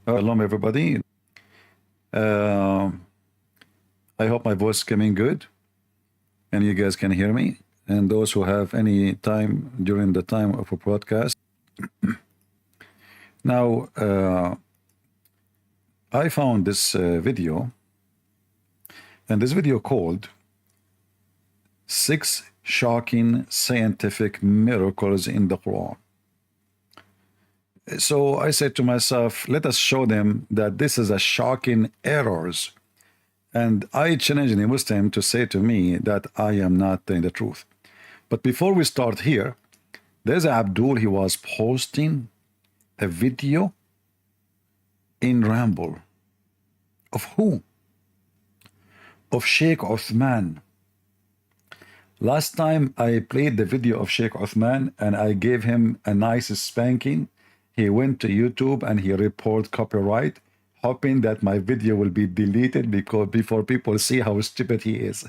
Hello, everybody. I hope my voice is coming good and you guys can hear me. And those who have any time during the time of a broadcast. Now, I found this video, and this video called 6 Shocking Scientific Miracles in the Quran. So I said to myself, let us show them that this is a shocking errors. And I challenge the Muslim to say to me that I am not telling the truth. But before we start here, there's Abdul, he was posting a video in Ramble. Of who? Of Sheikh Uthman. Last time I played the video of Sheikh Uthman and I gave him a nice spanking. He went to YouTube and he reported copyright, hoping that my video will be deleted because before people see how stupid he is.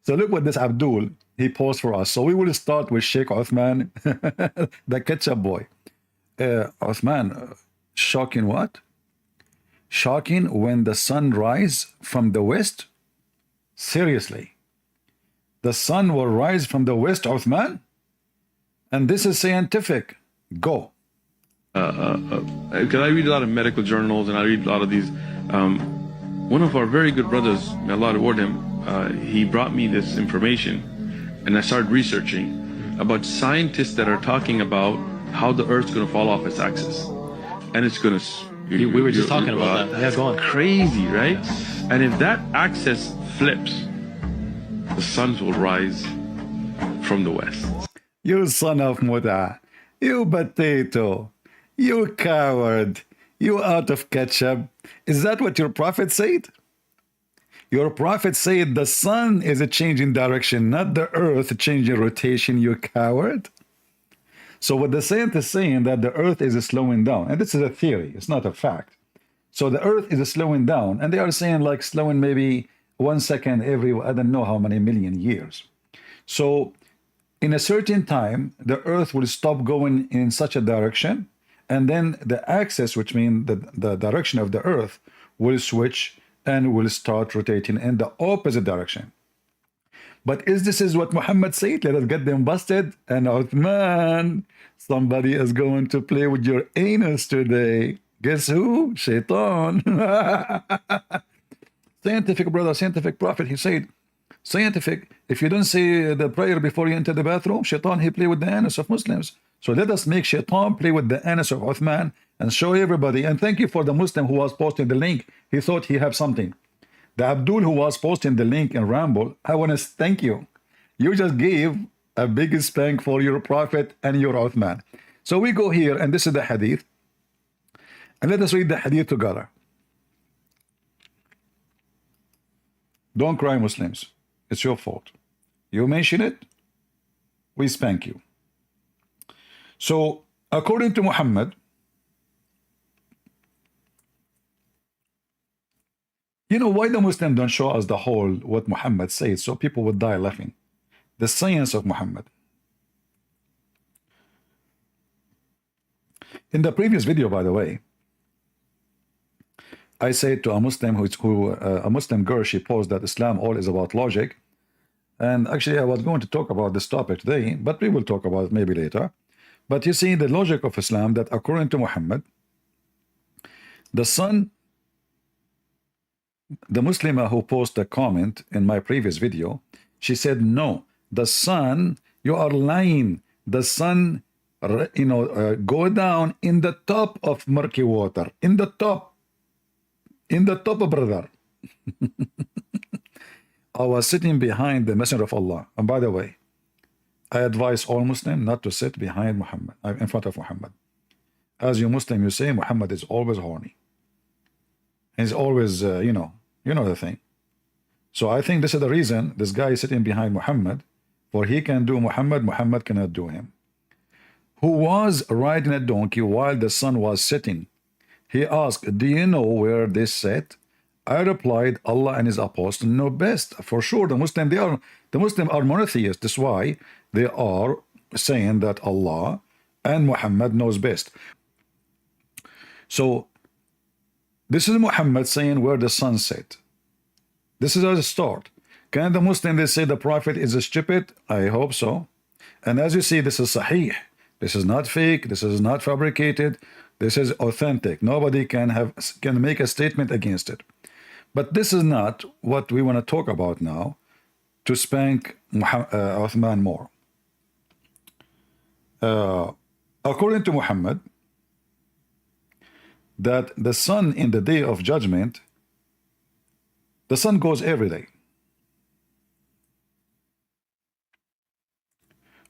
So look what this Abdul, he posed for us. So we will start with Sheikh Uthman, the ketchup boy. Uthman, shocking what? Shocking when the sun rise from the west? Seriously? The sun will rise from the west, Uthman? And this is scientific. Go. Because I read a lot of medical journals and I read a lot of these. One of our very good brothers, may Allah reward him, he brought me this information and I started researching about scientists that are talking about how the Earth's going to fall off its axis. And it's going to... We were just talking about that. Yeah, go on. Crazy, right? And if that axis flips, the suns will rise from the west. You son of Muda, you potato, you coward, you out of ketchup. Is that what your prophet said? Your prophet said the sun is a changing direction, not the earth changing rotation, you coward. So what the scientist is saying that the earth is slowing down, and this is a theory, it's not a fact. So the earth is slowing down, and they are saying like slowing maybe 1 second every, I don't know how many million years. So in a certain time, the earth will stop going in such a direction, and then the axis, which means the direction of the earth, will switch and will start rotating in the opposite direction. But this is what Muhammad said? Let us get them busted. And Uthman, somebody is going to play with your anus today. Guess who? Shaitan. Scientific brother, scientific prophet, he said, scientific, if you don't say the prayer before you enter the bathroom, Shaitan, he play with the anus of Muslims. So let us make Shaitan play with the anus of Uthman and show everybody. And thank you for the Muslim who was posting the link. He thought he had something. The Abdul who was posting the link in Ramble, I want to thank you. You just gave a big spank for your prophet and your Uthman. So we go here, and this is the hadith. And let us read the hadith together. Don't cry, Muslims. It's your fault. You mention it, we spank you. So, according to Muhammad, you know why the Muslims don't show us the whole what Muhammad says, so people would die laughing. The science of Muhammad. In the previous video, by the way, I said to a Muslim a Muslim girl, she posed that Islam all is about logic. And actually, I was going to talk about this topic today, but we will talk about it maybe later. But you see the logic of Islam that according to Muhammad, the sun, the Muslimah who posted a comment in my previous video, she said, no, the sun, you are lying. The sun, go down in the top of murky water, in the top, brother. I was sitting behind the Messenger of Allah. And by the way, I advise all Muslims not to sit behind Muhammad, in front of Muhammad. As you Muslim, you say Muhammad is always horny. He's always, you know the thing. So I think this is the reason this guy is sitting behind Muhammad, for he can do Muhammad, Muhammad cannot do him. Who was riding a donkey while the sun was setting. He asked, do you know where this set? I replied, Allah and his apostles know best. For sure, the Muslim are monotheists. That's why they are saying that Allah and Muhammad knows best. So this is Muhammad saying where the sun set. This is a start. Can the Muslim, they say the Prophet is stupid? I hope so. And as you see, this is sahih. This is not fake. This is not fabricated. This is authentic. Nobody can make a statement against it. But this is not what we want to talk about now, to spank Uthman more. According to Muhammad, that the sun in the day of judgment, the sun goes every day.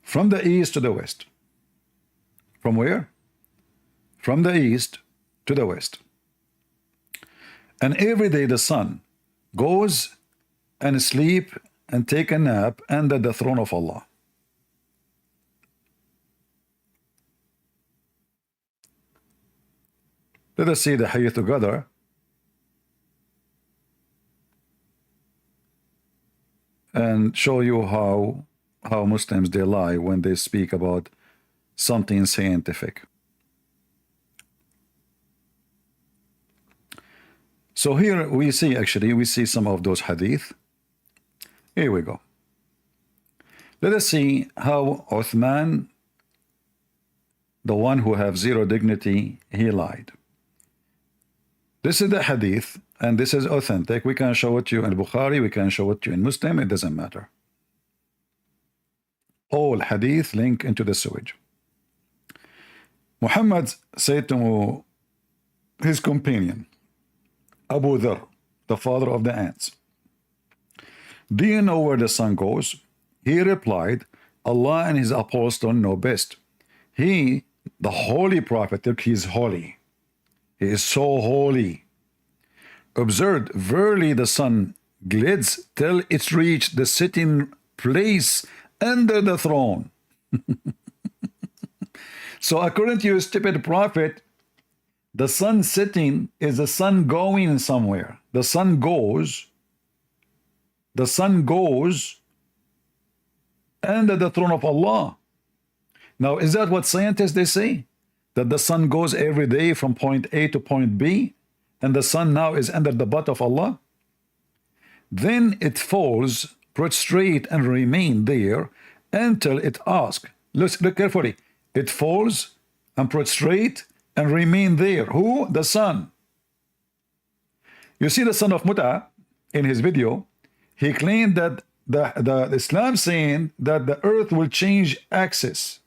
From the east to the west. From where? From the east to the west. And every day the sun goes and sleep and take a nap under the throne of Allah. Let us see the hadith together. And show you how Muslims, they lie when they speak about something scientific. So here we see some of those hadith. Here we go. Let us see how Uthman, the one who have zero dignity, he lied. This is the hadith, and this is authentic. We can show it to you in Bukhari, we can show it to you in Muslim, it doesn't matter. All hadith link into the sewage. Muhammad said to his companion, Abu Dhar, the father of the ants, do you know where the sun goes? He replied, Allah and his apostle know best. He, the holy prophet, he is holy. He is so holy. Observed, verily the sun glides till it reached the sitting place under the throne. So according to your stupid prophet, the sun sitting is the sun going somewhere. The sun goes under the throne of Allah. Now, is that what scientists, they say? That the sun goes every day from point A to point B, and the sun now is under the butt of Allah? Then it falls prostrate and remain there until it asks. Look carefully. It falls and prostrate and remain there. Who? The sun. You see the son of Mut'a in his video, he claimed that the Islam saying that the earth will change axis,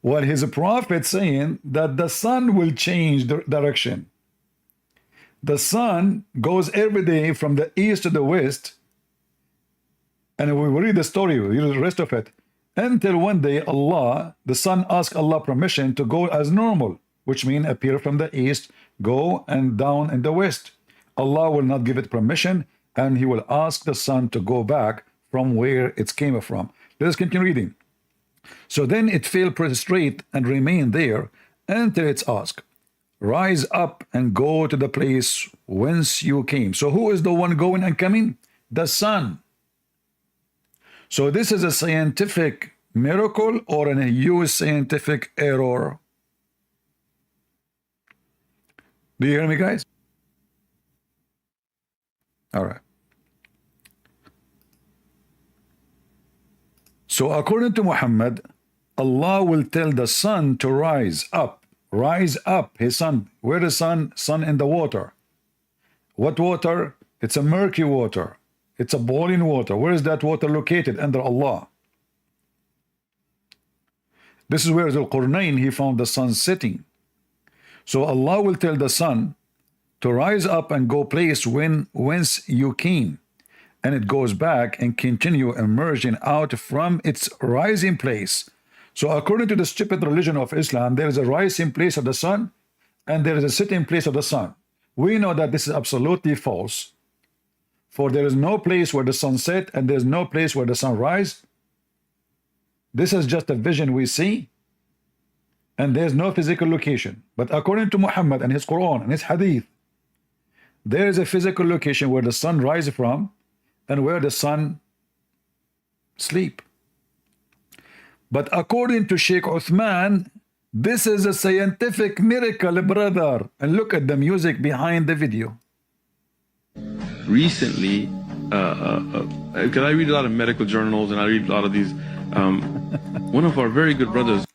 while his prophet saying that the sun will change direction. The sun goes every day from the east to the west, and we will read the story, we read the rest of it, until one day Allah, the sun asked Allah permission to go as normal, which means appear from the east, go and down in the west. Allah will not give it permission, and he will ask the sun to go back from where it came from. Let us continue reading. So then it fell prostrate and remained there until it's asked, rise up and go to the place whence you came. So who is the one going and coming? The sun. So this is a scientific miracle or a huge scientific error. Do you hear me, guys? All right. So according to Muhammad, Allah will tell the sun to rise up. Rise up, his sun. Where the sun? Sun in the water. What water? It's a murky water. It's a boiling water. Where is that water located? Under Allah. This is where Al-Qur'an, he found the sun sitting. So Allah will tell the sun to rise up and go place whence you came. And it goes back and continue emerging out from its rising place. So according to the stupid religion of Islam, there is a rising place of the sun and there is a sitting place of the sun. We know that this is absolutely false. For there is no place where the sun set and there is no place where the sun rise. This is just a vision we see, and there is no physical location. But according to Muhammad and his Quran and his Hadith, there is a physical location where the sun rises from and where the sun sleep. But according to Sheikh Uthman, This is a scientific miracle, brother. And look at the music behind the video. Recently, because I read a lot of medical journals and I read a lot of these, one of our very good brothers.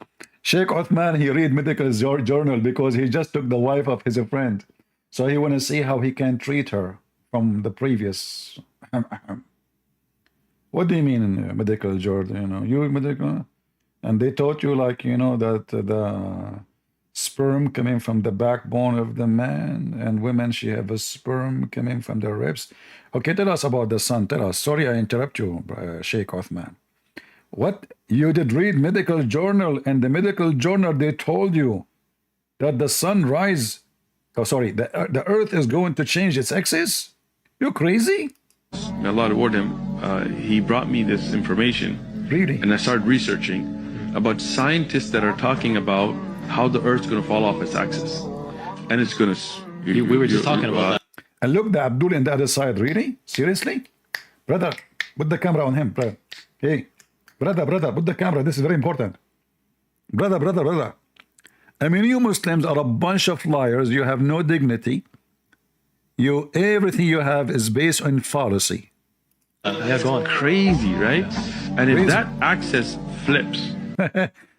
Sheikh Uthman, he read medical journal because he just took the wife of his friend. So he want to see how he can treat her from the previous. What do you mean in medical journal? You know, you medical, and they taught you like, you know, that the sperm coming from the backbone of the man, and women, she have a sperm coming from the ribs. Okay, tell us about the sun. Tell us. Sorry, I interrupt you, Sheikh Uthman. What? You did read medical journal, and the medical journal, they told you that the sun rise, oh sorry, the earth is going to change its axis? You crazy? May Allah reward him. He brought me this information. Really? And I started researching about scientists that are talking about how the earth's going to fall off its axis. And it's going to... We were just talking about that. And look, the Abdul in the other side. Really? Seriously? Brother, put the camera on him, brother. Hey, brother, put the camera. This is very important. Brother. I mean, you Muslims are a bunch of liars. You have no dignity. Everything you have is based on fallacy. Yeah, go on. Crazy, right? And if Crazy. that axis flips...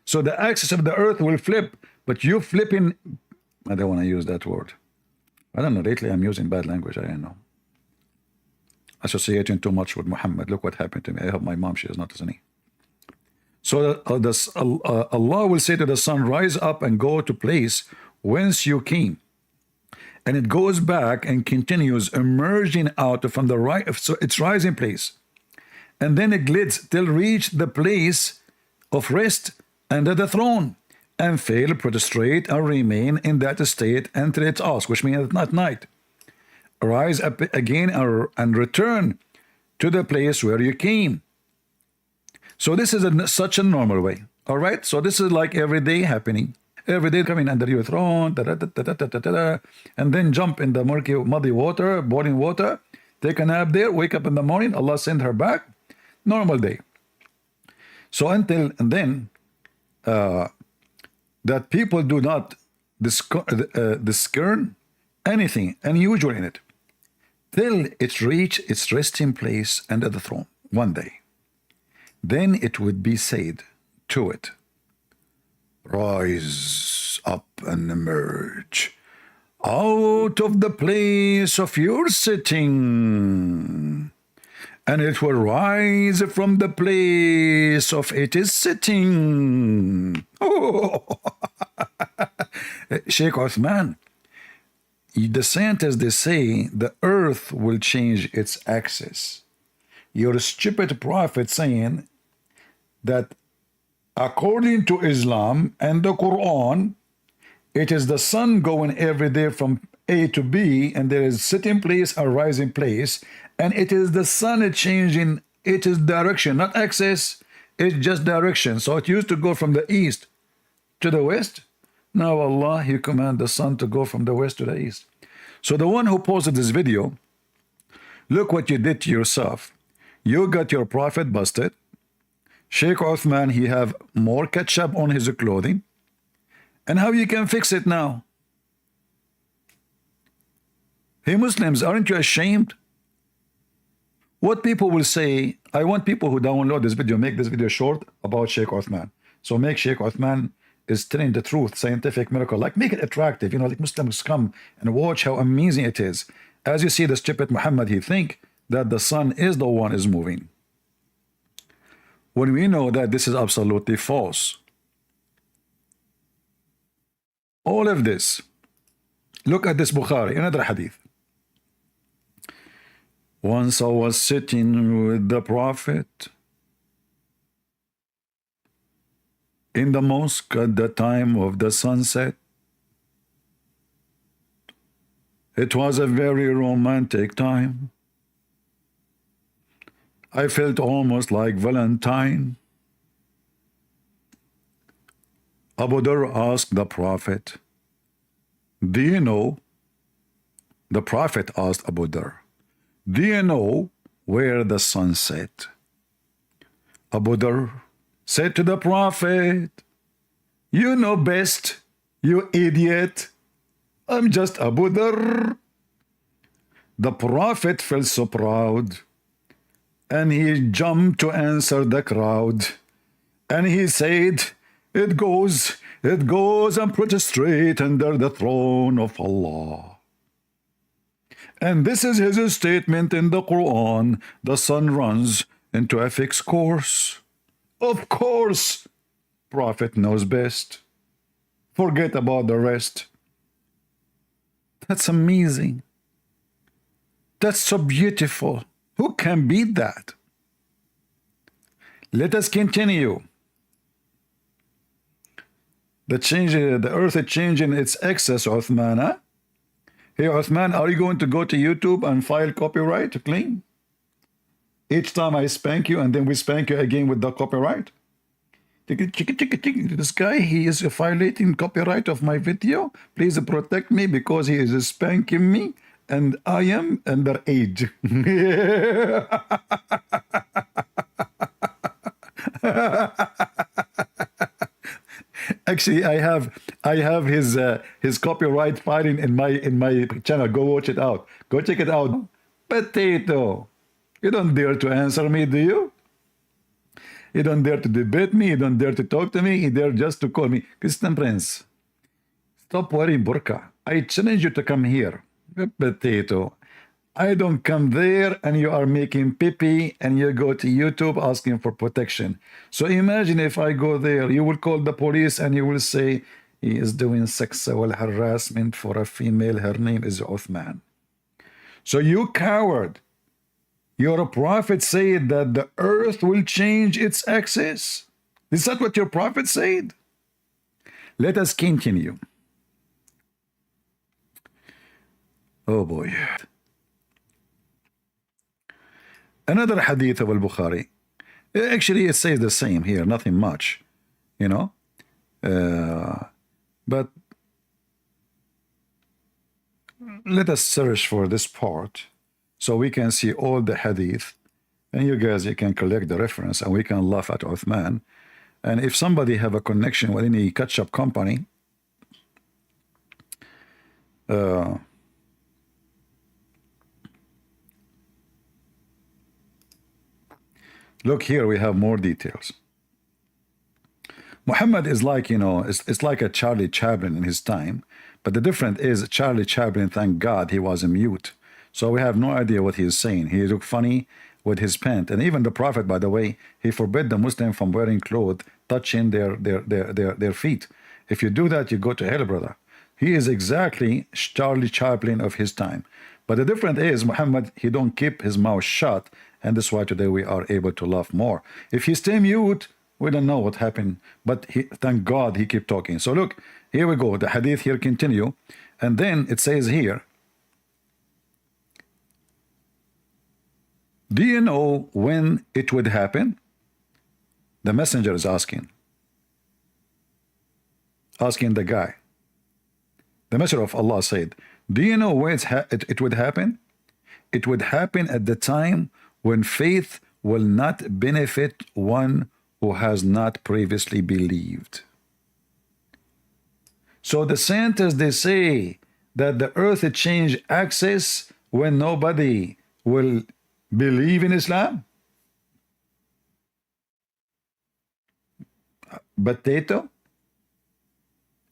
So the axis of the earth will flip, but you flipping, I don't want to use that word. I don't know, lately I'm using bad language, I don't know. Associating too much with Muhammad. Look what happened to me. I hope my mom, she is not a Sunni. So Allah will say to the sun, rise up and go to place whence you came. And it goes back and continues emerging out from the right, so it's rising place. And then it glides till reach the place of rest under the throne, and fail, prostrate, and remain in that state until it asks, which means at night. Rise up again and return to the place where you came. So this is such a normal way. All right? So this is like every day happening. Every day coming under your throne, and then jump in the muddy water, boiling water, take a nap there, wake up in the morning, Allah send her back. Normal day. So until and then, that people do not discern anything unusual in it, till it reach its resting place under the throne one day. Then it would be said to it, rise up and emerge out of the place of your sitting, and it will rise from the place of its sitting. Oh. Sheikh Uthman, the scientists, they say the earth will change its axis. Your stupid prophet saying that according to Islam and the Qur'an, it is the sun going every day from A to B, and there is sitting place or rising place, and it is the sun changing its direction, not axis, it's just direction. So it used to go from the east to the west. Now Allah, He command the sun to go from the west to the east. So the one who posted this video, look what you did to yourself. You got your prophet busted. Sheikh Uthman, he have more ketchup on his clothing. And how you can fix it now? Hey Muslims, aren't you ashamed? What people will say, I want people who download this video, make this video short about Sheikh Uthman. So make Sheikh Uthman is telling the truth, scientific miracle, like make it attractive, you know, like Muslims come and watch how amazing it is. As you see the stupid Muhammad, he think that the sun is the one is moving, when we know that this is absolutely false. All of this, look at this Bukhari, another hadith. Once I was sitting with the Prophet in the mosque at the time of the sunset. It was a very romantic time. I felt almost like Valentine. Abu Dhar asked the Prophet, do you know? The Prophet asked Abu Dhar, do you know where the sun set? Abu Dhar said to the Prophet, You know best, you idiot. I'm just Abu Dhar. The Prophet felt so proud, and he jumped to answer the crowd. And he said, it goes, and prostrate under the throne of Allah. And this is his statement in the Quran. The sun runs into a fixed course. Of course, Prophet knows best. Forget about the rest. That's amazing. That's so beautiful. Who can beat that? Let us continue. The earth is changing its axis, Uthman. Huh? Hey, Uthman, are you going to go to YouTube and file copyright claim? Each time I spank you, and then we spank you again with the copyright. This guy, he is violating copyright of my video. Please protect me because he is spanking me, and I am underage. Actually, I have his copyright filing in my channel. Go watch it out. Go check it out. Potato, you don't dare to answer me, do you? You don't dare to debate me. You don't dare to talk to me. You dare just to call me Christian Prince. Stop wearing burqa. I challenge you to come here. Potato. I don't come there, and you are making pee-pee, and you go to YouTube asking for protection. So imagine if I go there, you will call the police, and you will say, he is doing sexual harassment for a female. Her name is Uthman. So you coward. Your prophet said that the earth will change its axis. Is that what your prophet said? Let us continue. Oh boy. Another hadith of Al-Bukhari. Actually, it says the same here, nothing much, you know. But let us search for this part so we can see all the hadith. And you guys, you can collect the reference, and we can laugh at Uthman. And if somebody have a connection with any ketchup company, look here, we have more details. Muhammad is like, you know, it's like a Charlie Chaplin in his time, but the difference is Charlie Chaplin, thank God, he was a mute. So we have no idea what he is saying. He looked funny with his pant. And even the Prophet, by the way, he forbid the Muslim from wearing clothes touching their feet. If you do that, you go to hell, brother. He is exactly Charlie Chaplin of his time. But the difference is Muhammad, he don't keep his mouth shut, and that's why today we are able to laugh more. If he stay mute, we don't know what happened, but thank God he keep talking. So look, here we go. The hadith here continue, and then it says here, do you know when it would happen? The messenger is asking the guy. The messenger of Allah said, do you know when it would happen? It would happen at the time when faith will not benefit one who has not previously believed. So the scientists, they say that the earth will change axis when nobody will believe in Islam. Potato?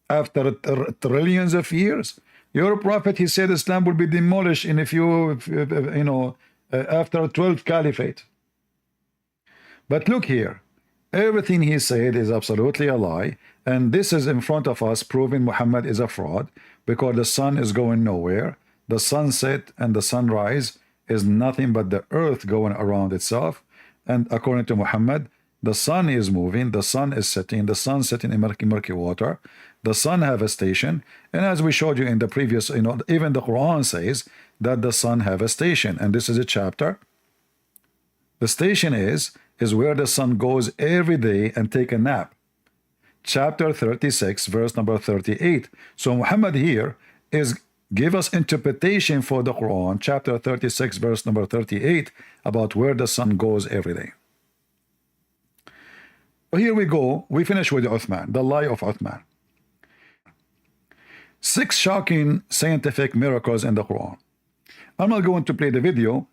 After trillions of years, your prophet, he said Islam will be demolished in a few, after 12th caliphate. But look here, everything he said is absolutely a lie, and this is in front of us proving Muhammad is a fraud, because the sun is going nowhere. The sunset and the sunrise is nothing but the earth going around itself, and according to Muhammad, the sun is moving, the sun is setting, the sun setting in murky water, the sun have a station, and as we showed you in the previous, even the Quran says that the sun have a station, and this is a chapter. The station is where the sun goes every day and take a nap. Chapter 36, verse number 38. So Muhammad here is give us interpretation for the Quran, chapter 36, verse number 38, about where the sun goes every day. here we go. We finish with Uthman, the lie of Uthman. 6 shocking scientific miracles in the Quran. I'm not going to play the video.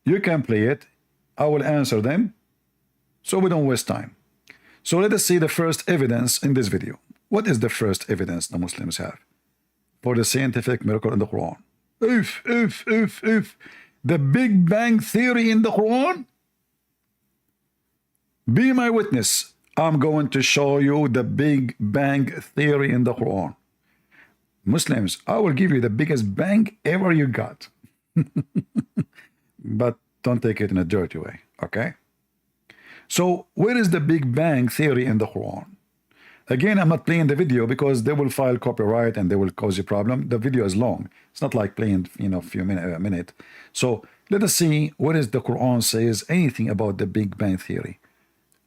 You can play it. I will answer them so we don't waste time. So let us see the first evidence in this video. What is the first evidence the Muslims have for the scientific miracle in the Quran? If the Big Bang theory in the Quran? Be my witness. I'm going to show you the Big Bang theory in the Quran. Muslims, I will give you the biggest bang ever you got. But don't take it in a dirty way, okay? So where is the Big Bang theory in the Quran? Again, I'm not playing the video because they will file copyright and they will cause you problem. The video is long. It's not like playing, a few minute. So let us see what is the Quran says anything about the Big Bang theory.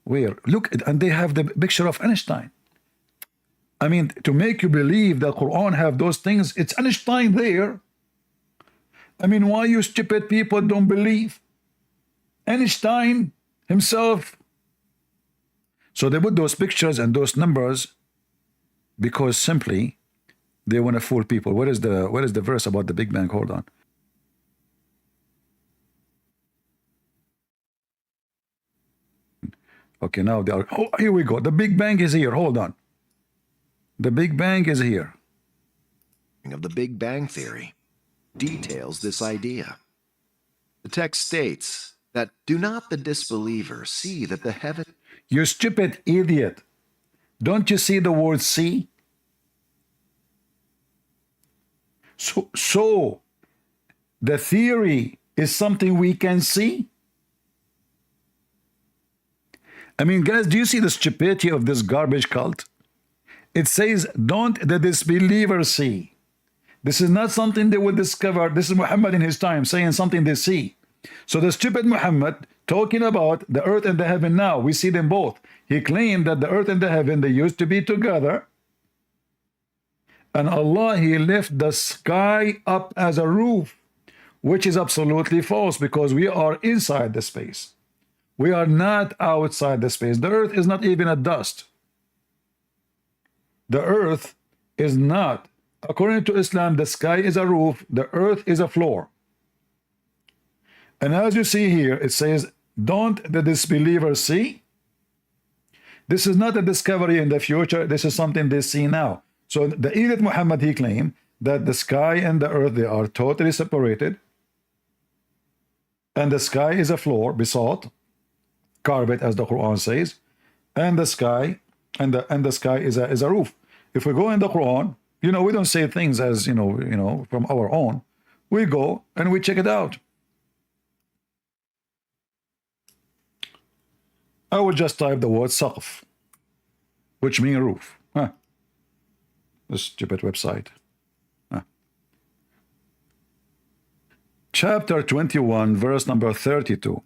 Where? Look, and they have the picture of Einstein. I mean, to make you believe that Quran have those things, it's Einstein there. I mean, why you stupid people don't believe? Einstein himself. So they put those pictures and those numbers because simply they want to fool people. What is the verse about the Big Bang? Hold on. Okay, now they are. Oh, here we go. The Big Bang is here. Hold on. The Big Bang is here. Of the Big Bang theory details this idea. The text states that do not the disbeliever see that the heaven. You stupid idiot. Don't you see the word see? So the theory is something we can see? I mean, guys, do you see the stupidity of this garbage cult? It says, don't the disbeliever see. This is not something they will discover. This is Muhammad in his time saying something they see. So the stupid Muhammad talking about the earth and the heaven now, we see them both. He claimed that the earth and the heaven, they used to be together. And Allah, he left the sky up as a roof, which is absolutely false because we are inside the space. We are not outside the space. The earth is not even a dust. The earth is not. According to Islam, the sky is a roof, the earth is a floor. And as you see here, it says, don't the disbelievers see? This is not a discovery in the future. This is something they see now. So the idiot Muhammad, he claimed that the sky and the earth, they are totally separated. And the sky is a floor, besought, carpet, as the Quran says. And the sky, and the sky is a roof. If we go in the Quran, we don't say things as, from our own. We go and we check it out. I will just type the word saqf, which means roof. This stupid website. Chapter 21, verse number 32.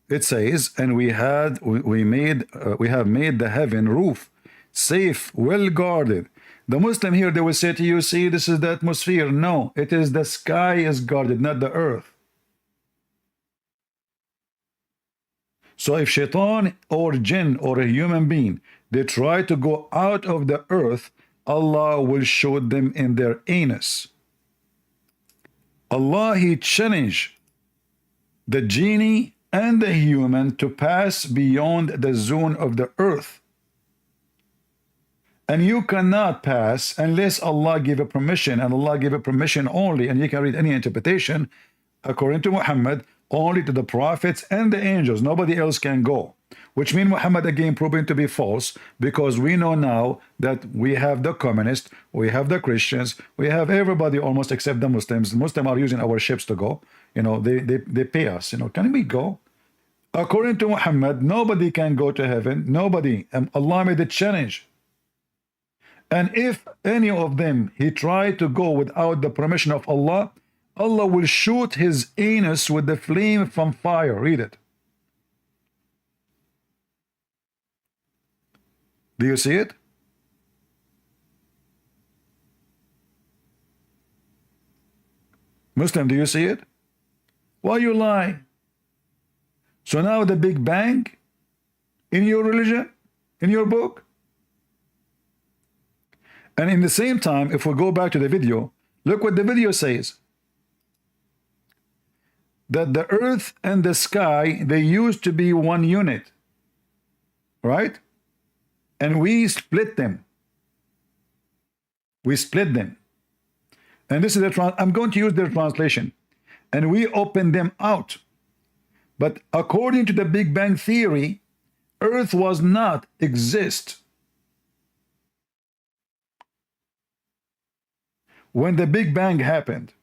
It says, and we have made the heaven roof, safe, well guarded. The Muslim here, they will say to you, see, this is the atmosphere. No, it is the sky is guarded, not the earth. So if shaitan or jinn or a human being, they try to go out of the earth, Allah will shoot them in their anus. Allah, he challenged the genie and the human to pass beyond the zone of the earth. And you cannot pass unless Allah give a permission, and Allah give a permission only, and you can read any interpretation, according to Muhammad, only to the prophets and the angels. Nobody else can go. Which means Muhammad again proven to be false, because we know now that we have the communists, we have the Christians, we have everybody almost except the Muslims. The Muslims are using our ships to go. They pay us. Can we go? According to Muhammad, nobody can go to heaven. Nobody. And Allah made a challenge. And if any of them, he tried to go without the permission of Allah, Allah will shoot his anus with the flame from fire. Read it. Do you see it? Muslim, do you see it? Why you lie? So now the Big Bang, in your religion, in your book? And in the same time, if we go back to the video, look what the video says. That the earth and the sky, they used to be one unit, right? And we split them. We split them. And this is the I'm going to use their translation. And we open them out. But according to the Big Bang Theory, earth was not exist when the Big Bang happened.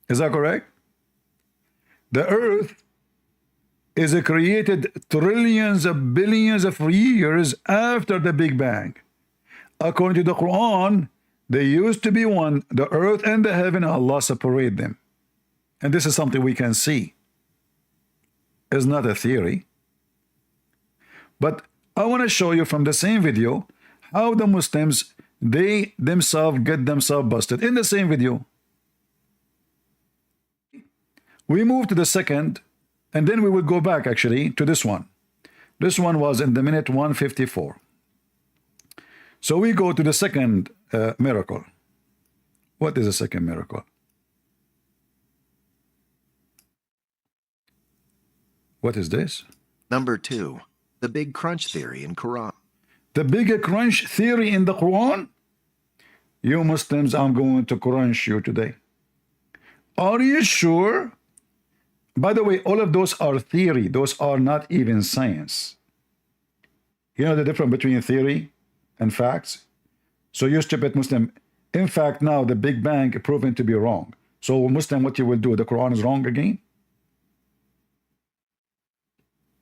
Is that correct? The earth is created trillions of billions of years after the Big Bang. According to the Quran, they used to be one, the earth and the heaven, Allah separate them. And this is something we can see. It's not a theory. But I want to show you from the same video how the Muslims, they themselves get themselves busted. In the same video, we move to the second, and then we will go back actually to this one. This one was in the minute 154. So we go to the second miracle. What is the second miracle? What is this? Number 2, the Big Crunch theory in Quran. The big crunch theory in the Quran? You Muslims, I'm going to crunch you today. Are you sure? By the way, all of those are theory. Those are not even science. You know the difference between theory and facts? So you stupid Muslim, in fact, now the Big Bang proven to be wrong. So Muslim, what you will do? The Quran is wrong again?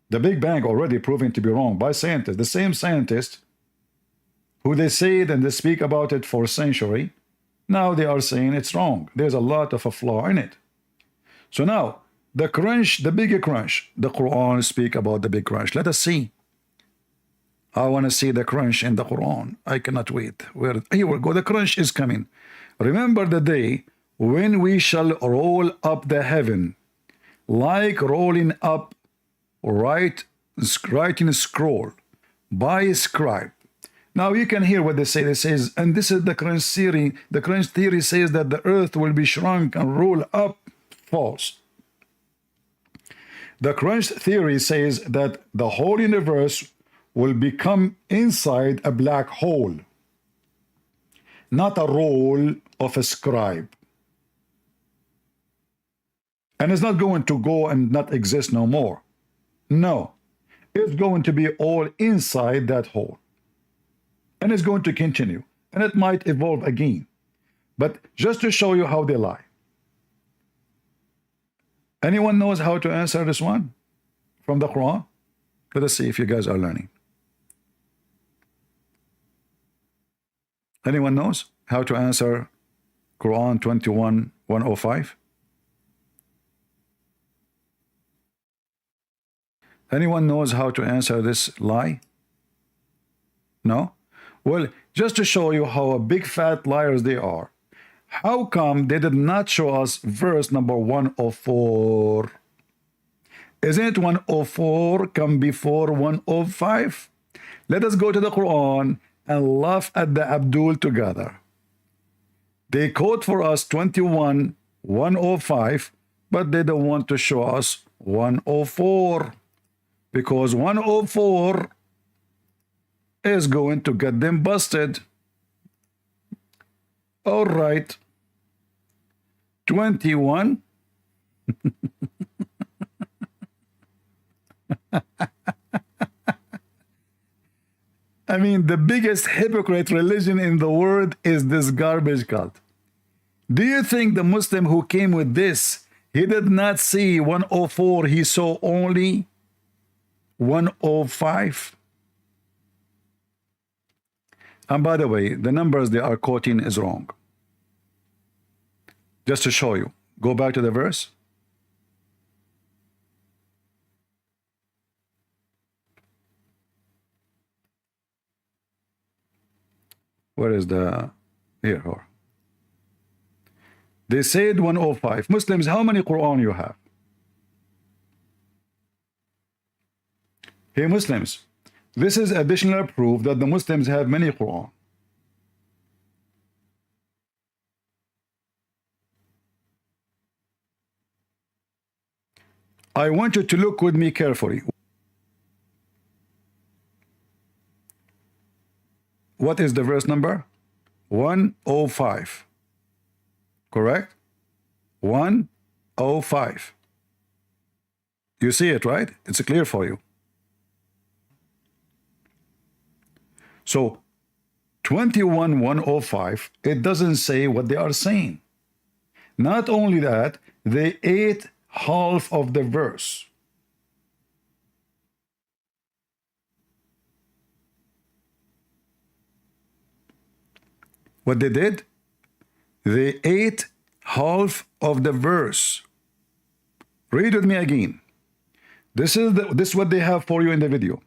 The Big Bang already proven to be wrong by scientists. The same scientists who they say it and they speak about it for a century, now they are saying it's wrong. There's a lot of a flaw in it. So now, the crunch, the big crunch, the Quran speak about the big crunch. Let us see. I want to see the crunch in the Quran. I cannot wait. Here we go. The crunch is coming. Remember the day when we shall roll up the heaven, like rolling up writing a scroll by scribe. Now you can hear what they say. They says, and this is the crunch theory. The crunch theory says that the earth will be shrunk and roll up. False. The crunch theory says that the whole universe will become inside a black hole, not a roll of a scribe. And it's not going to go and not exist no more. No, it's going to be all inside that hole. And it's going to continue. And it might evolve again. But just to show you how they lie. Anyone knows how to answer this one from the Quran? Let us see if you guys are learning. Anyone knows how to answer Quran 21:105? Anyone knows how to answer this lie? No? Well, just to show you how a big fat liars they are, how come they did not show us verse number 104? Isn't 104 come before 105? Let us go to the Quran and laugh at the Abdul together. They quote for us 21:105, but they don't want to show us 104. Because 104 is going to get them busted. All right. 21. I mean, the biggest hypocrite religion in the world is this garbage cult. Do you think the Muslim who came with this, he did not see 104, he saw only 105? And by the way, the numbers they are quoting is wrong. Just to show you, go back to the verse. Where is the here? They said 105. Muslims, how many Quran you have? Hey Muslims, this is additional proof that the Muslims have many Quran. I want you to look with me carefully. What is the verse number? 105. Correct? 105. You see it, right? It's clear for you. So 21:105, it doesn't say what they are saying. Not only that, they ate half of the verse. What they did? They ate half of the verse. Read with me again. This is what they have for you in the video.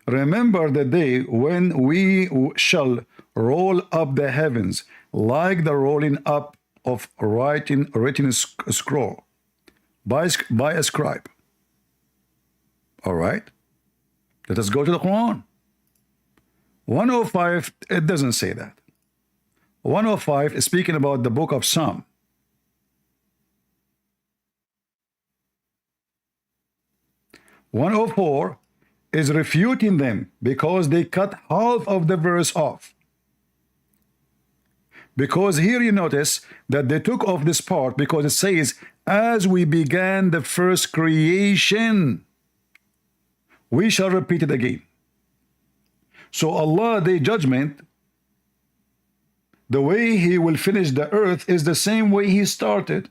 Remember the day when we shall roll up the heavens like the rolling up of writing scroll by a scribe. All right. Let us go to the Quran. 105, it doesn't say that. 105 is speaking about the book of Psalm. (104) is refuting them because they cut half of the verse off. Because here you notice that they took off this part because it says, as we began the first creation, we shall repeat it again. So Allah, Day Judgment, the way He will finish the earth is the same way He started.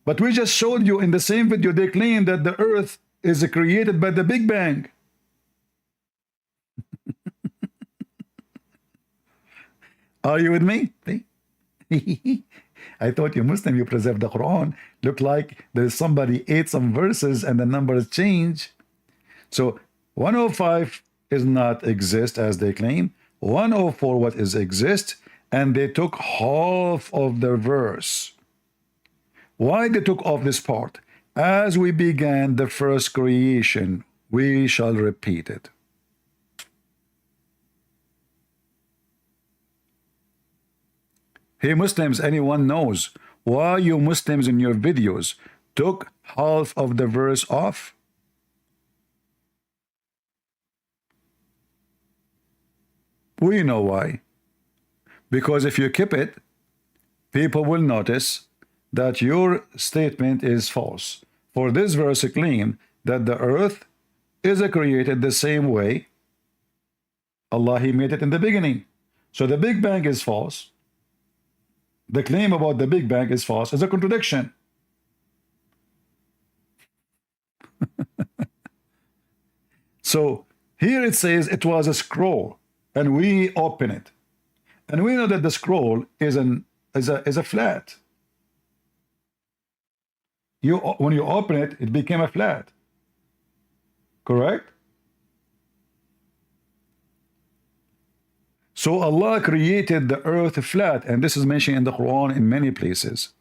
But we just showed you in the same video, they claim that the earth is created by the Big Bang. Are you with me? I thought you Muslim, you preserve the Quran. Look like there's somebody ate some verses and the numbers change. So 105 is not exist as they claim. 104 what is exist, and they took half of the verse. Why they took off this part? As we began the first creation, we shall repeat it. Hey Muslims, anyone knows why you Muslims in your videos took half of the verse off? We know why. Because if you keep it, people will notice that your statement is false. For this verse claim that the earth is created the same way Allah He made it in the beginning. So the Big Bang is false. The claim about the Big Bang is false. It's a contradiction. So here it says it was a scroll, and we open it, and we know that the scroll is a flat. When you open it, it became a flat. Correct? So Allah created the earth flat, and this is mentioned in the Quran in many places.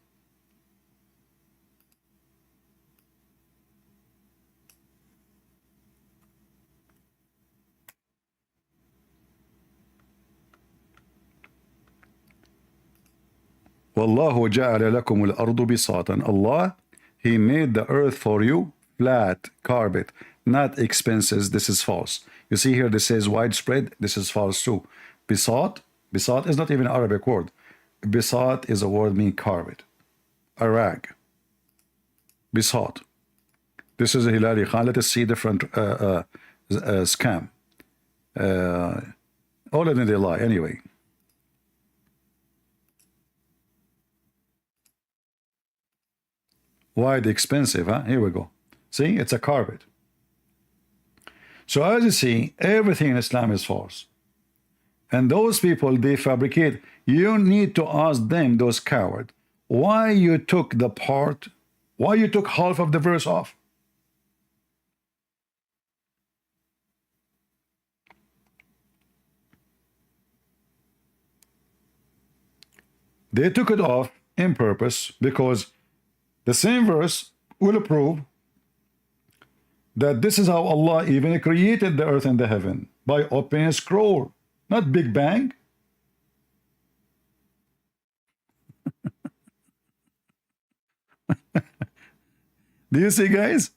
وَاللَّهُ جَعَلَ لَكُمُ الْأَرْضُ بِسَاطًا. Allah, He made the earth for you flat, carpet, not expenses. This is false. You see here, this says widespread. This is false too. Bisat, bisat is not even an Arabic word. Bisat is a word meaning carpet, a rag. Bisat. This is a Hilali Khan. Let us see different scam. All of them they lie anyway. Wide expensive, huh? Here we go. See, it's a carpet. So as you see, everything in Islam is false. And those people, they fabricate. You need to ask them, those cowards, why you took the part, why you took half of the verse off. They took it off in purpose because the same verse will prove that this is how Allah even created the earth and the heaven, by opening a scroll, not Big Bang. Do you see, guys?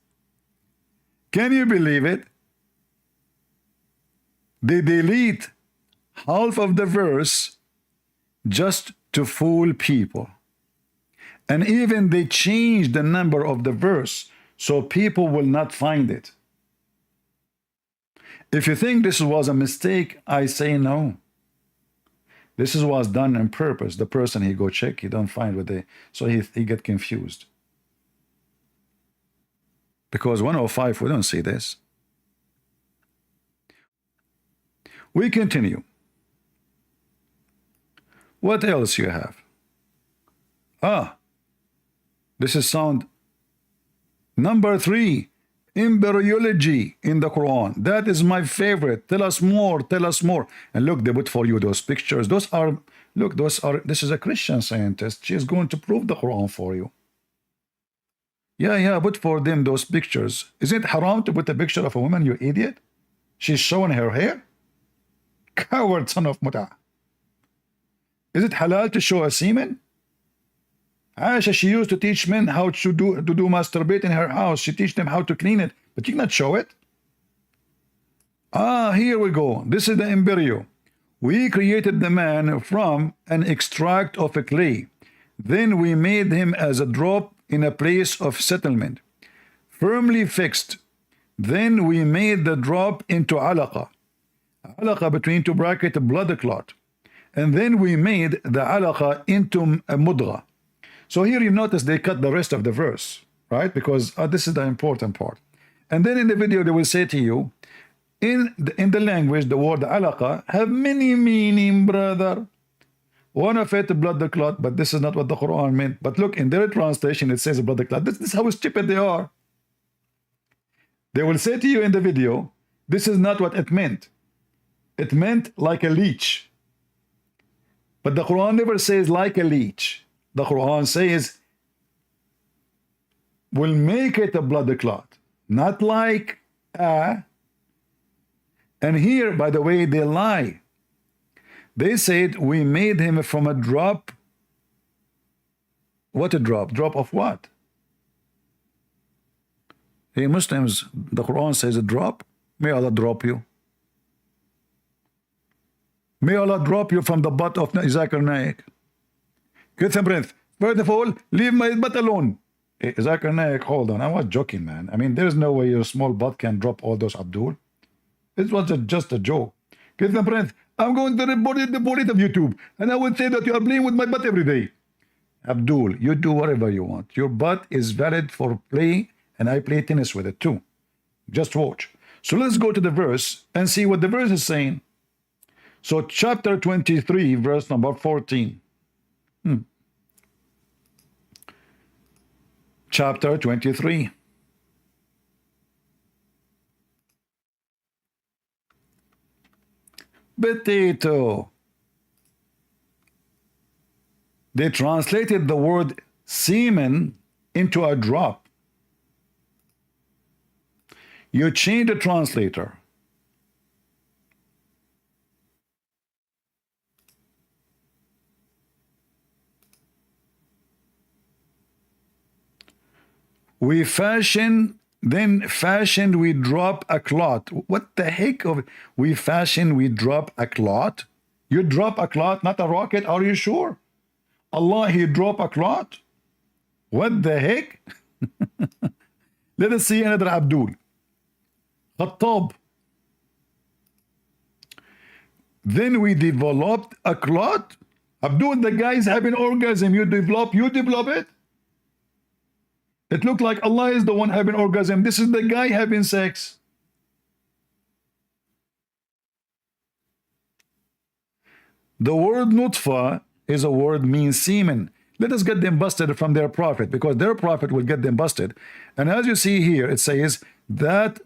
Can you believe it? They delete half of the verse just to fool people. And even they change the number of the verse so people will not find it. If you think this was a mistake, I say no. This was done on purpose. The person, he go check, he don't find what they, so he get confused. Because 105, we don't see this. We continue. What else you have? This is sound number 3, embryology in the Quran. That is my favorite. Tell us more, tell us more. And look, they put for you those pictures. Those are, look, those are, this is a Christian scientist. She is going to prove the Quran for you. Yeah, put for them those pictures. Is it haram to put a picture of a woman, you idiot? She's showing her hair? Coward son of Muta. Is it halal to show a semen? Aisha, she used to teach men how to do masturbate in her house. She teach them how to clean it, but you cannot show it. Here we go. This is the embryo. We created the man from an extract of a clay. Then we made him as a drop in a place of settlement, firmly fixed. Then we made the drop into alaqa between two brackets, blood clot. And then we made the alaqa into a mudgha. So here you notice they cut the rest of the verse, right? Because this is the important part. And then in the video they will say to you, in the language, the word alaqa have many meaning, brother. One of it, blood clot, but this is not what the Quran meant. But look, in their translation, it says blood clot. This is how stupid they are. They will say to you in the video, this is not what it meant. It meant like a leech. But the Quran never says like a leech. The Quran says, will make it a blood clot, not like a. And here, by the way, they lie. They said, we made him from a drop. What a drop? Drop of what? Hey, Muslims, the Quran says a drop. May Allah drop you. May Allah drop you from the butt of Zakir Naik. Good breath. First of all, leave my butt alone. Hey, Zakir Naik, hold on. I was joking, man. I mean, there's no way your small butt can drop all those Abdul. It was just a joke. Get the breath. I'm going to report it of YouTube. And I would say that you are playing with my butt every day. Abdul, you do whatever you want. Your butt is valid for play, and I play tennis with it too. Just watch. So let's go to the verse and see what the verse is saying. So chapter 23, verse number 14. Chapter 23. Potato. They translated the word semen into a drop. You change the translator. We fashion, then fashioned, we drop a clot. What the heck of we fashion, we drop a clot? You drop a clot, not a rocket, are you sure? Allah, he drop a clot? What the heck? Let us see another Abdul. Khattab. Then we developed a clot. Abdul, the guys have an orgasm. You develop it. It looked like Allah is the one having orgasm. This is the guy having sex. The word nutfa is a word means semen. Let us get them busted from their prophet, because their prophet will get them busted. And as you see here, it says that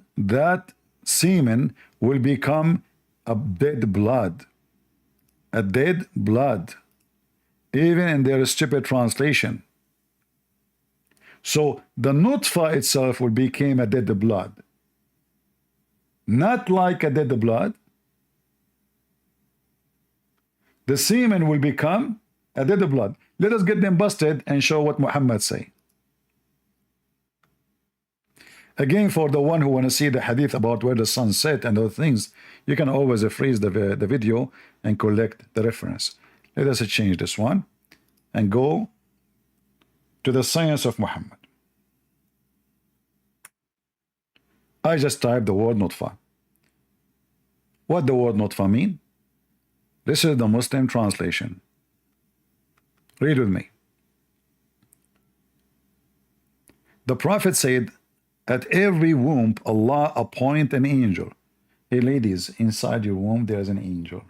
semen will become a dead blood. A dead blood. Even in their stupid translation. So the nutfa itself will become a dead blood. not like a dead blood. The semen will become a dead blood. Let us get them busted and show what Muhammad say. Again, for the one who want to see the hadith about where the sun set and those things, you can always freeze the video and collect the reference. Let us change this one and go to the science of Muhammad. I just typed the word nutfa. What the word nutfa mean? This is the Muslim translation. Read with me. The Prophet said, at every womb, Allah appoint an angel. Hey ladies, inside your womb there is an angel.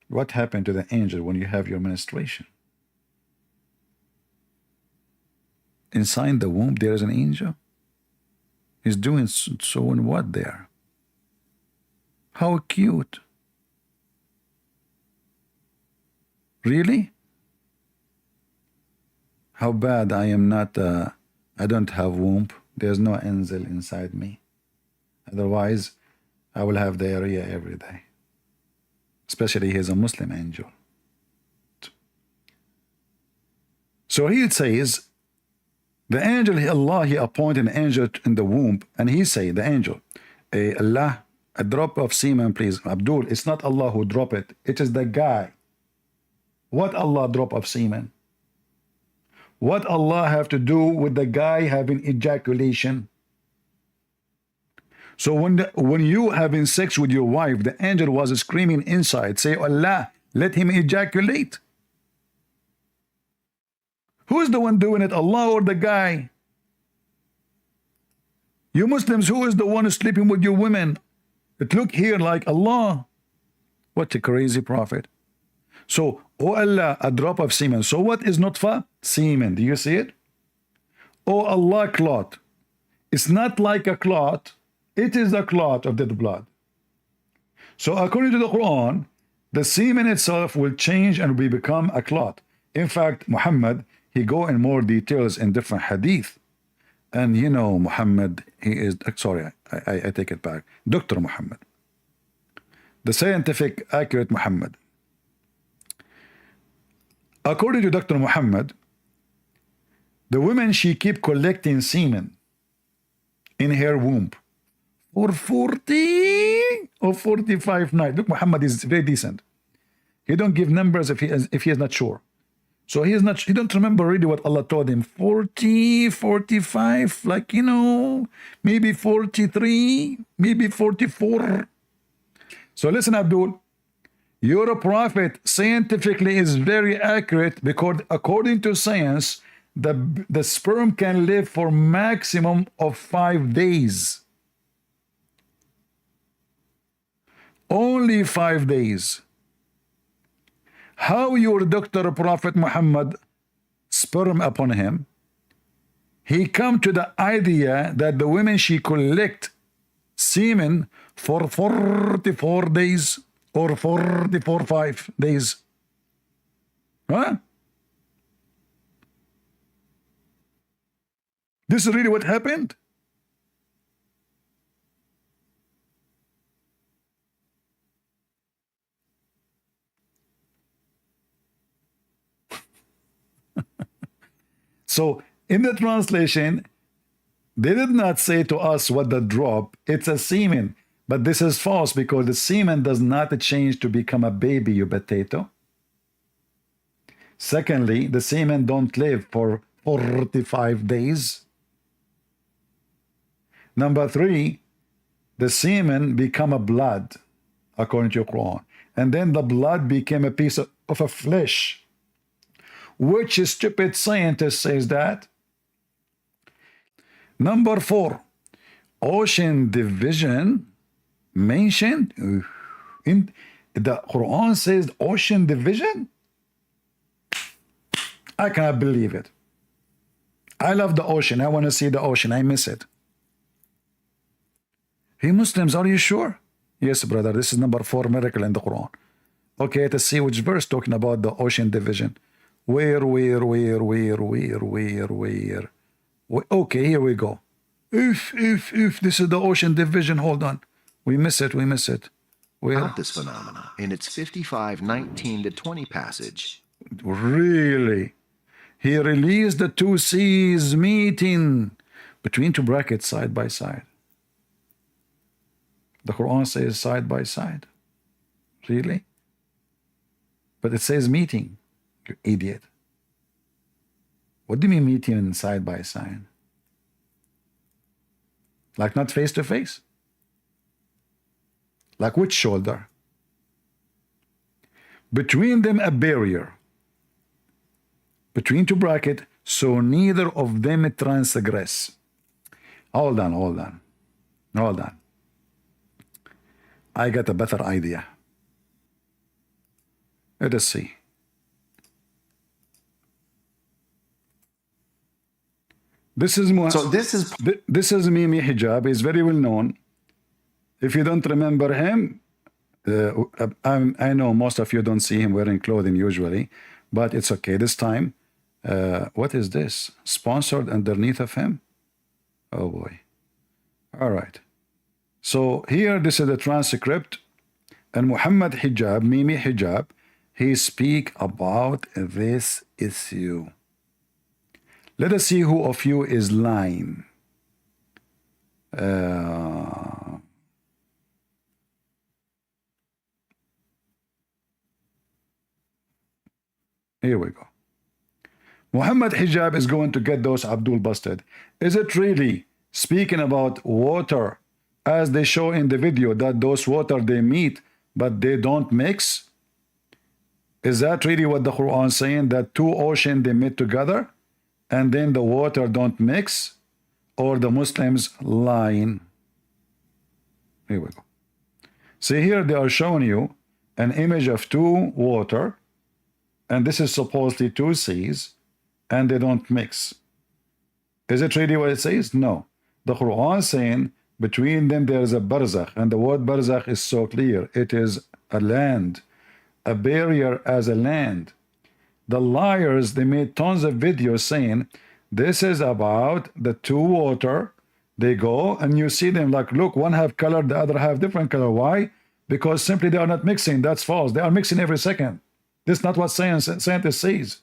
What happened to the angel when you have your menstruation? Inside the womb there is an angel. He's doing so and what there? How cute. Really? How bad I am not, I don't have womb. There's no angel inside me. Otherwise, I will have diarrhea every day. Especially he's a Muslim angel. So he says, the angel, Allah, he appointed an angel in the womb, and he say, the angel, Allah, a drop of semen, please. Abdul, it's not Allah who drop it. It is the guy. What Allah drop of semen? What Allah have to do with the guy having ejaculation? So when you having sex with your wife, the angel was screaming inside, say, Allah, let him ejaculate. Who is the one doing it, Allah or the guy? You Muslims, who is the one sleeping with your women? It look here like Allah. What a crazy prophet. So, oh Allah, a drop of semen. So what is nutfa? Semen. Do you see it? Oh Allah, clot. It's not like a clot. It is a clot of dead blood. So according to the Quran, the semen itself will change and will become a clot. In fact, Muhammad, he go in more details in different hadith. And you know, Muhammad, he is, sorry, I take it back. Dr. Muhammad. The scientific, accurate Muhammad. According to Dr. Muhammad, the woman, she keep collecting semen in her womb for 40 or 45 nights. Look, Muhammad is very decent. He don't give numbers if he is not sure. So he don't remember really what Allah told him. 40, 45, like, you know, maybe 43, maybe 44. So listen, Abdul. Your prophet scientifically is very accurate because according to science, the sperm can live for maximum of 5 days. Only 5 days. How your doctor Prophet Muhammad sperm upon him? He come to the idea that the women, she collect semen for 44 days. Or 5 days. Huh? This is really what happened? So, in the translation, they did not say to us what the drop, it's a semen. But this is false because the semen does not change to become a baby, you potato. Secondly, the semen don't live for 45 days. Number 3, the semen become a blood, according to your Quran. And then the blood became a piece of a flesh. Which stupid scientist says that? Number 4, ocean division mentioned in the Quran says ocean division. I cannot believe it. I love the ocean. I want to see the ocean. I miss it. Hey Muslims, are you sure? Yes, brother. This is number 4 miracle in the Quran. Okay, let's see which verse talking about the ocean division. Where? Okay, here we go. If this is the ocean division, hold on. We miss it. Where? About this phenomena in its 55:19-20 passage. Really? He released the two seas meeting between two brackets side by side. The Quran says side by side. Really? But it says meeting, you idiot. What do you mean meeting side by side? Like not face to face? Like which shoulder? Between them a barrier. Between two brackets, so neither of them transgress. Hold on. I got a better idea. Let us see. This is Mimi Hijab. He's very well known. If you don't remember him, I know most of you don't see him wearing clothing usually, but it's okay this time. What is this? Sponsored underneath of him? Oh boy. All right. So here, this is the transcript, and Muhammad Hijab, Mimi Hijab, he speak about this issue. Let us see who of you is lying. Here we go. Muhammad Hijab is going to get those Abdul busted. Is it really speaking about water as they show in the video, that those water they meet but they don't mix? Is that really what the Quran is saying, that two oceans they meet together and then the water don't mix? Or the Muslims lying? Here we go. See here, they are showing you an image of two water, and this is supposedly two seas, and they don't mix. Is it really what it says? No. The Quran is saying between them there is a barzakh, and the word barzakh is so clear. It is a land, a barrier as a land. The liars, they made tons of videos saying this is about the two water. They go and you see them like, look, one have color, the other have different color. Why? Because simply they are not mixing. That's false. They are mixing every second. This is not what scientist says.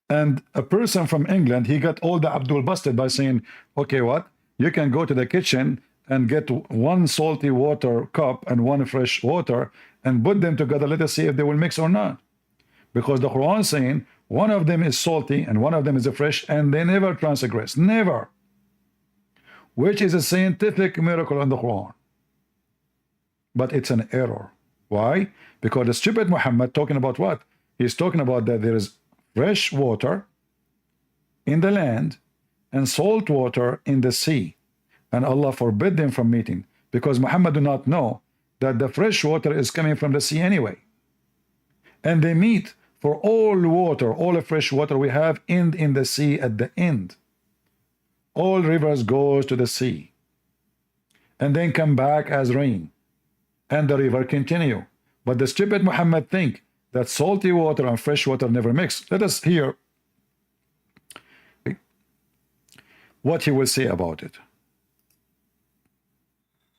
And a person from England, he got all the Abdul busted by saying, okay, what? You can go to the kitchen and get one salty water cup and one fresh water and put them together. Let us see if they will mix or not. Because the Quran is saying one of them is salty and one of them is a fresh, and they never transgress. Never. Which is a scientific miracle in the Quran. But it's an error. Why? Because the stupid Muhammad talking about what? He's talking about that there is fresh water in the land and salt water in the sea, and Allah forbid them from meeting, because Muhammad do not know that the fresh water is coming from the sea anyway, and they meet for all water, all the fresh water we have in the sea at the end. All rivers goes to the sea and then come back as rain, and the river continue. But the stupid Muhammad think that salty water and fresh water never mix. Let us hear what he will say about it.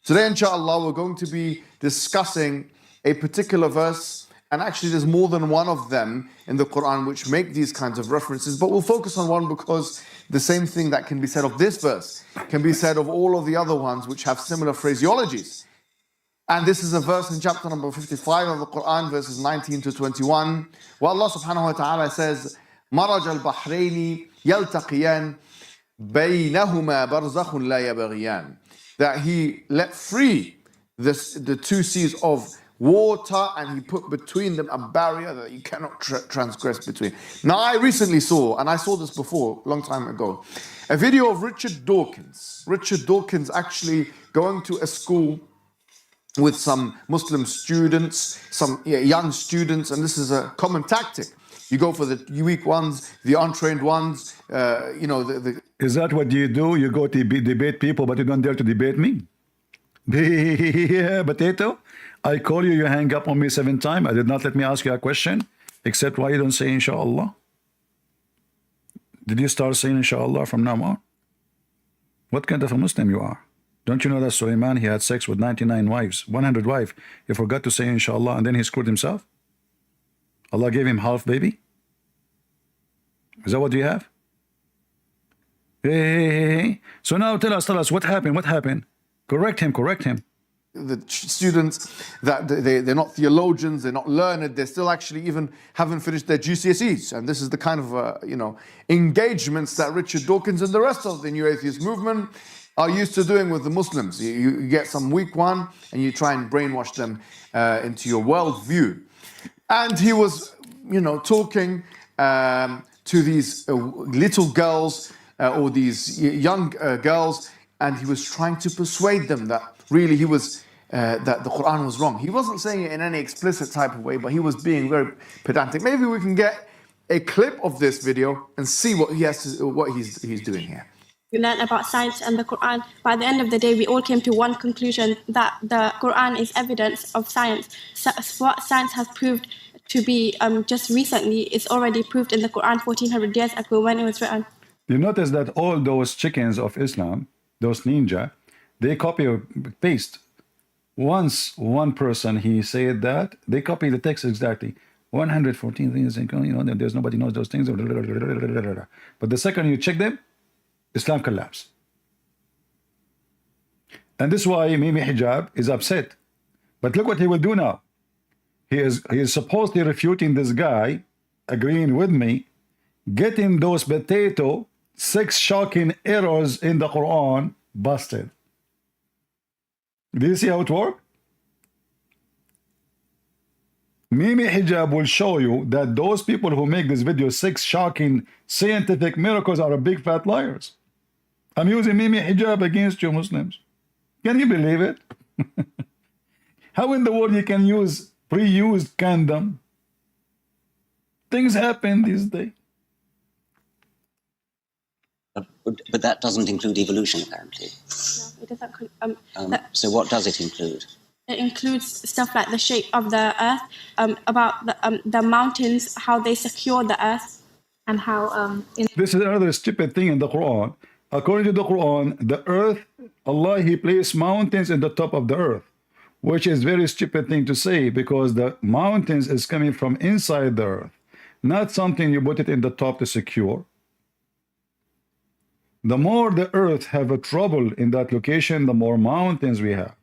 Today, inshallah, we're going to be discussing a particular verse, and actually there's more than one of them in the Quran which make these kinds of references, but we'll focus on one because the same thing that can be said of this verse can be said of all of the other ones which have similar phraseologies. And this is a verse in chapter number 55 of the Quran, verses 19 to 21, where Allah subhanahu wa ta'ala says, مَرَجَ الْبَحْرَيْنِ يَلْتَقِيَانِ بَيْنَهُمَا بَرْزَخٌ لَا يَبْغِيَانِ, that He let free the two seas of water, and He put between them a barrier that you cannot transgress between. Now, I recently saw, and I saw this before, a long time ago, a video of Richard Dawkins. Richard Dawkins actually going to a school with some Muslim students, some young students, and this is a common tactic. You go for the weak ones, the untrained ones, Is that what you do? You go to debate people, but you don't dare to debate me? Yeah, potato. I call you, you hang up on me 7 times. I did not let me ask you a question, except why you don't say inshallah. Did you start saying inshallah from now on? What kind of a Muslim you are? Don't you know that Sulaiman, he had sex with 99 wives, 100 wives. He forgot to say inshallah and then he screwed himself? Allah gave him half baby? Is that what you have? Hey. So now tell us what happened, what happened? Correct him. The students that they're not theologians, they're not learned, they still actually even haven't finished their GCSEs. And this is the kind of engagements that Richard Dawkins and the rest of the New Atheist movement are used to doing with the Muslims. You get some weak one and you try and brainwash them into your worldview. And he was, talking to these little girls or these young girls, and he was trying to persuade them that really he was that the Qur'an was wrong. He wasn't saying it in any explicit type of way, but he was being very pedantic. Maybe we can get a clip of this video and see what he's doing here. We learned about science and the Qur'an, but at the end of the day, we all came to one conclusion, that the Qur'an is evidence of science. So what science has proved to be just recently is already proved in the Qur'an 1400 years ago when it was written. You notice that all those chickens of Islam, those ninja, they copy or paste. Once one person, he said that, they copy the text exactly. 114 things, there's nobody knows those things. But the second you check them, Islam collapsed. And this is why Mimi Hijab is upset. But look what he will do now. He is supposedly refuting this guy, agreeing with me, getting those 6 shocking errors in the Quran busted. Do you see how it works? Mimi Hijab will show you that those people who make this video 6 shocking scientific miracles are big fat liars. I'm using Mimi Hijab against you Muslims. Can you believe it? How in the world you can use pre-used condom? Things happen these days. But that doesn't include evolution, apparently. No, it doesn't. So what does it include? It includes stuff like the shape of the earth, about the mountains, how they secure the earth, and how... This is another stupid thing in the Quran. According to the Quran, the earth, Allah, He placed mountains in the top of the earth, which is very stupid thing to say, because the mountains is coming from inside the earth, not something you put it in the top to secure. The more the earth have a trouble in that location, the more mountains we have.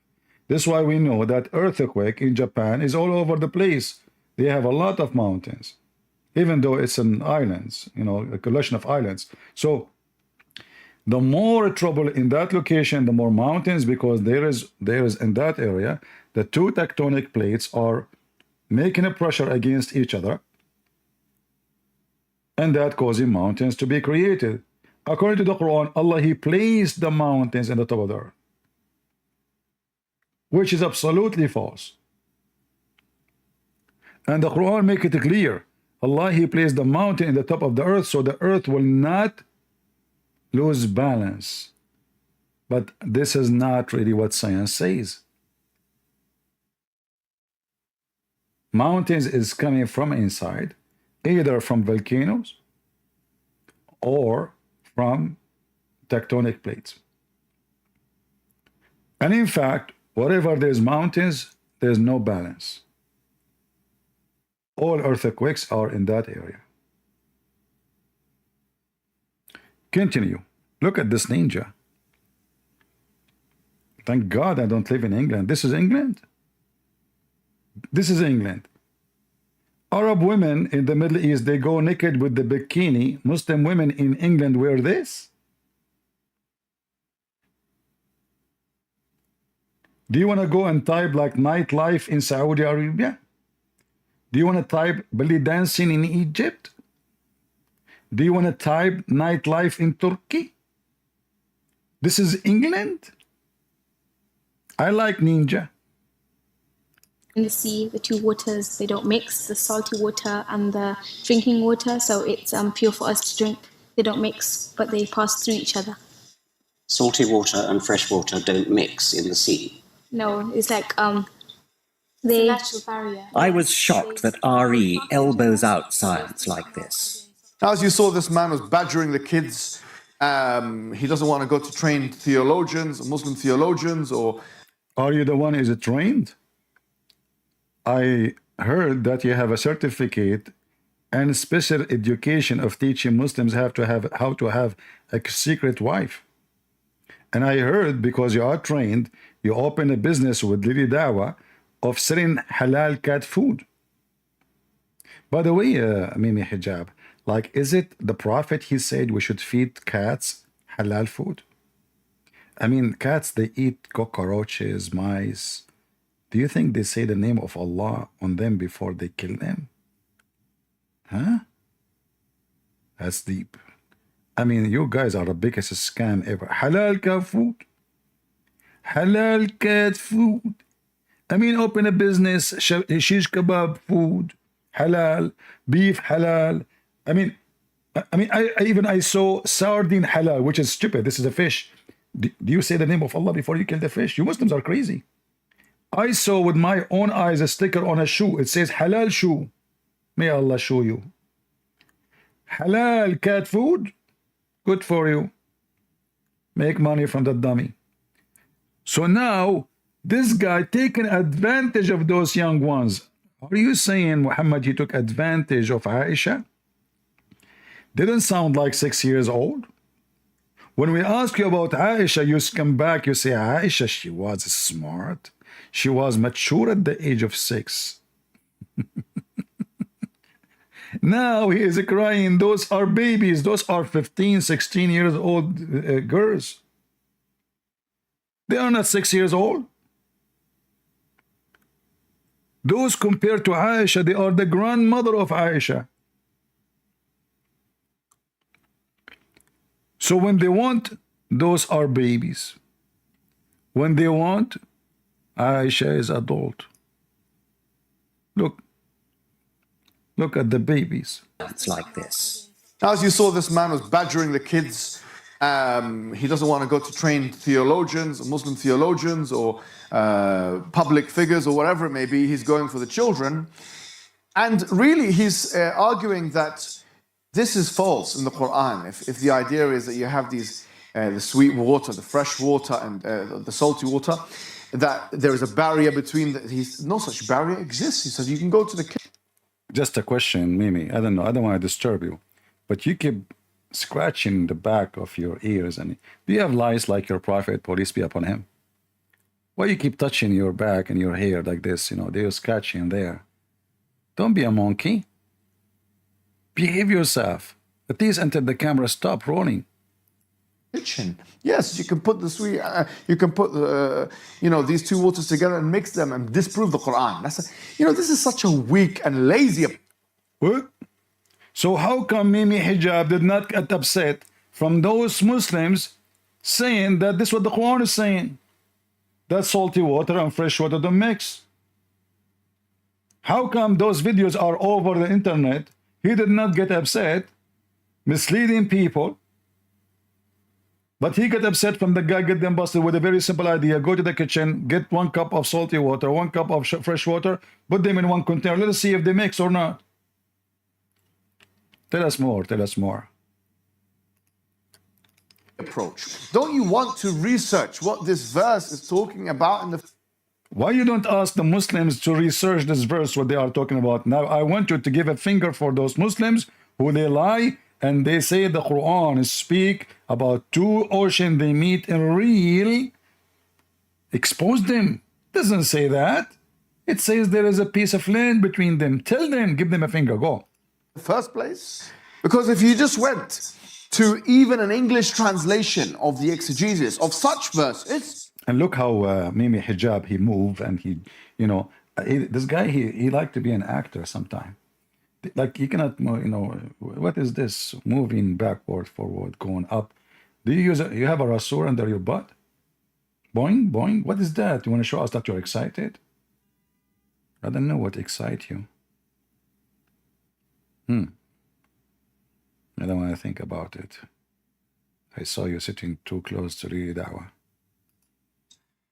This is why we know that earthquake in Japan is all over the place. They have a lot of mountains, even though it's an islands, a collection of islands. So the more trouble in that location, the more mountains, because there is in that area, the 2 tectonic plates are making a pressure against each other, and that causing mountains to be created. According to the Quran, Allah, He placed the mountains in the top of the earth, which is absolutely false. And the Quran make it clear. Allah, He placed the mountain in the top of the earth so the earth will not lose balance. But this is not really what science says. Mountains is coming from inside, either from volcanoes or from tectonic plates. And in fact, wherever there's mountains, there's no balance. All earthquakes are in that area. Continue. Look at this ninja. Thank God I don't live in England. This is England. This is England. Arab women in the Middle East, they go naked with the bikini. Muslim women in England wear this. Do you want to go and type like nightlife in Saudi Arabia? Do you want to type belly dancing in Egypt? Do you want to type nightlife in Turkey? This is England. I like ninja. In the sea, the 2 waters, they don't mix, the salty water and the drinking water, so it's pure for us to drink. They don't mix, but they pass through each other. Salty water and fresh water don't mix in the sea. No, it's like it's a natural barrier. I was shocked that RE elbows out science like this. As you saw, this man was badgering the kids. He doesn't want to go to trained theologians, Muslim theologians, or... Are you the one who is trained? I heard that you have a certificate and special education of teaching Muslims how to have a secret wife. And I heard, because you are trained, you open a business with Lili Dawa of selling halal cat food. By the way, Mimi Hijab, like, is it the Prophet, he said we should feed cats halal food? I mean, cats, they eat cockroaches, mice. Do you think they say the name of Allah on them before they kill them? Huh? That's deep. I mean, you guys are the biggest scam ever. Halal cat food. Halal cat food. I mean, open a business, shish kebab food, halal, beef halal. I mean, I saw sardine halal, which is stupid. This is a fish. Do you say the name of Allah before you kill the fish? You Muslims are crazy. I saw with my own eyes a sticker on a shoe. It says halal shoe. May Allah show you. Halal cat food. Good for you. Make money from the dummy. So now, this guy taking advantage of those young ones. Are you saying, Muhammad, he took advantage of Aisha? Didn't sound like 6 years old. When we ask you about Aisha, you come back, you say, Aisha, she was smart. She was mature at the age of 6. Now he is crying, those are babies. Those are 15, 16 years old girls. They are not 6 years old. Those compared to Aisha, they are the grandmother of Aisha. So when they want, those are babies. When they want, Aisha is adult. Look at the babies. It's like this. As you saw, this man was badgering the kids. He doesn't want to go to trained theologians, Muslim theologians, or public figures, or whatever it may be. He's going for the children. And really, he's arguing that this is false in the Qur'an. If the idea is that you have these, the sweet water, the fresh water, and the salty water, that there is a barrier between no such barrier exists. He says you can go to the kids. Just a question, Mimi. I don't know. I don't want to disturb you, but you keep scratching the back of your ears. And do you have lice like your prophet, peace be upon him? Why you keep touching your back and your hair like this? You know, they're scratching there. Don't be a monkey. Behave yourself. At least until the camera stop rolling. Kitchen. Yes, you can put the sweet. You can put these two waters together and mix them and disprove the Quran. This is such a weak and lazy. What? So how come Mimi Hijab did not get upset from those Muslims saying that this is what the Quran is saying? That salty water and fresh water don't mix. How come those videos are over the internet? He did not get upset, misleading people. But he got upset from the guy, get them busted with a very simple idea. Go to the kitchen, get 1 cup of salty water, 1 cup of fresh water, put them in one container. Let us see if they mix or not. Tell us more, tell us more. Approach. Don't you want to research what this verse is talking about in the... Why you don't ask the Muslims to research this verse, what they are talking about? Now, I want you to give a finger for those Muslims who they lie and they say the Quran speak about 2 oceans they meet in real. Expose them. It doesn't say that. It says there is a piece of land between them. Tell them, give them a finger, go. First place, because if you just went to even an English translation of the exegesis of such verses, and look how Mimi Hijab, he moved, and this guy, he liked to be an actor sometime. Like, you cannot, what is this? Moving backward, forward, going up. Do you you have a rasur under your butt? Boing, boing. What is that? You want to show us that you're excited? I don't know what excites you. I don't want to think about it. I saw you sitting too close to the da'wah.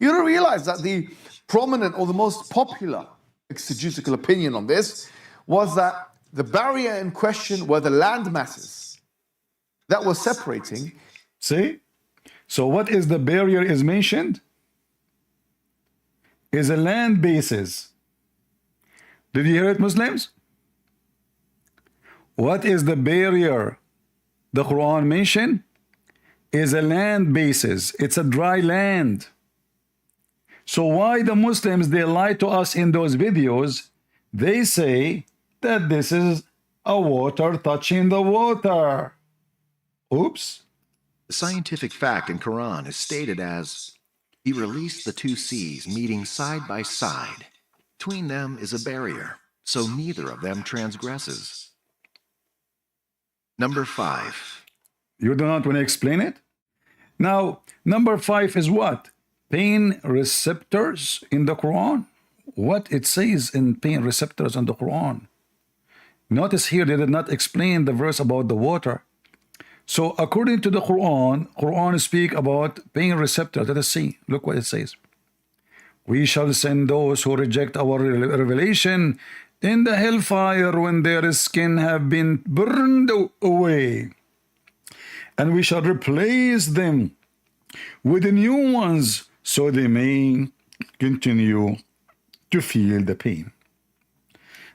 you don't realize that the prominent or the most popular exegetical opinion on this was that the barrier in question were the land masses that were separating. See? So what is the barrier is mentioned? Is a land basis. Did you hear it, Muslims? What is the barrier the Quran mentioned? Is a land basis. It's a dry land. So why the Muslims, they lie to us in those videos? They say that this is a water touching the water. Oops. The scientific fact in Quran is stated as, He released the two seas meeting side by side. Between them is a barrier, so neither of them transgresses. Number 5. You do not want to explain it? Now, number 5 is what? Pain receptors in the Quran. What it says in pain receptors in the Quran. Notice here they did not explain the verse about the water. So according to the Quran speak about pain receptors. Let us see. Look what it says. We shall send those who reject our revelation in the hellfire when their skin have been burned away. And we shall replace them with the new ones so they may continue to feel the pain.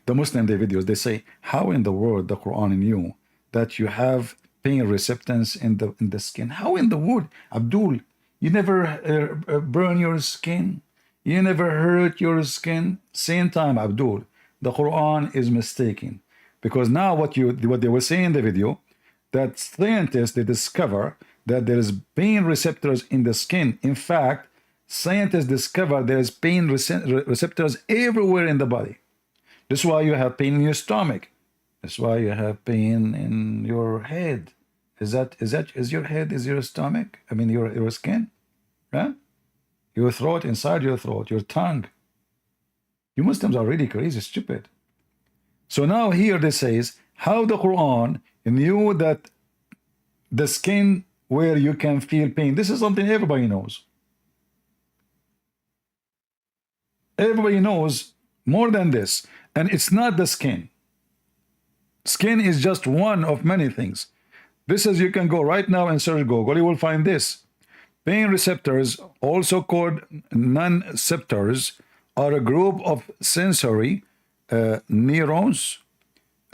The Muslim videos, they say, how in the world the Quran knew that you have pain receptance in the skin? How in the world? Abdul, you never burn your skin. You never hurt your skin. Same time, Abdul, the Quran is mistaken. Because now what they were saying in the video, that scientists, they discover that there is pain receptors in the skin. In fact, scientists discover there is pain receptors everywhere in the body. That's why you have pain in your stomach. That's why you have pain in your head. Is your head, is your stomach? I mean your skin? Right? Your throat, inside your throat, your tongue. You Muslims are really crazy, stupid. So now here this says how the Quran knew that the skin where you can feel pain. This is something everybody knows. Everybody knows more than this. And it's not the skin. Skin is just one of many things. This is, you can go right now and search Google, you will find this. Pain receptors, also called nonceptors, are a group of sensory neurons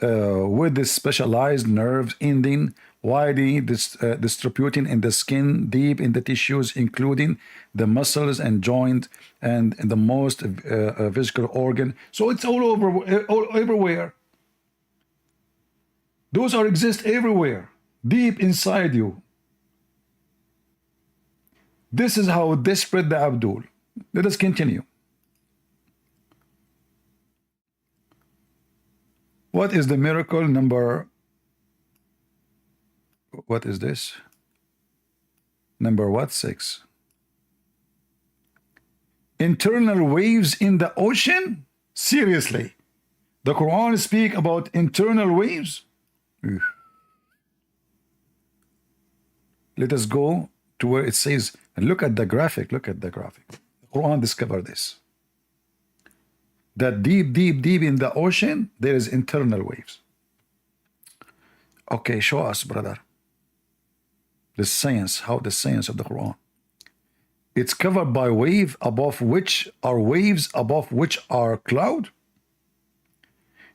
with the specialized nerves ending widely distributing in the skin, deep in the tissues, including the muscles and joint and the most physical organ. So it's all over, everywhere. Those exist everywhere, deep inside you. This is how desperate the Abdul. Let us continue. What is the miracle number? What is this? Number what? 6. Internal waves in the ocean? Seriously? The Quran speak about internal waves? Oof. Let us go to where it says, and look at the graphic, look at the graphic. The Quran discovered this. That deep, deep, deep in the ocean, there is internal waves. Okay, show us, brother. The science, how the science of the Quran. It's covered by wave above which are waves, above which are cloud.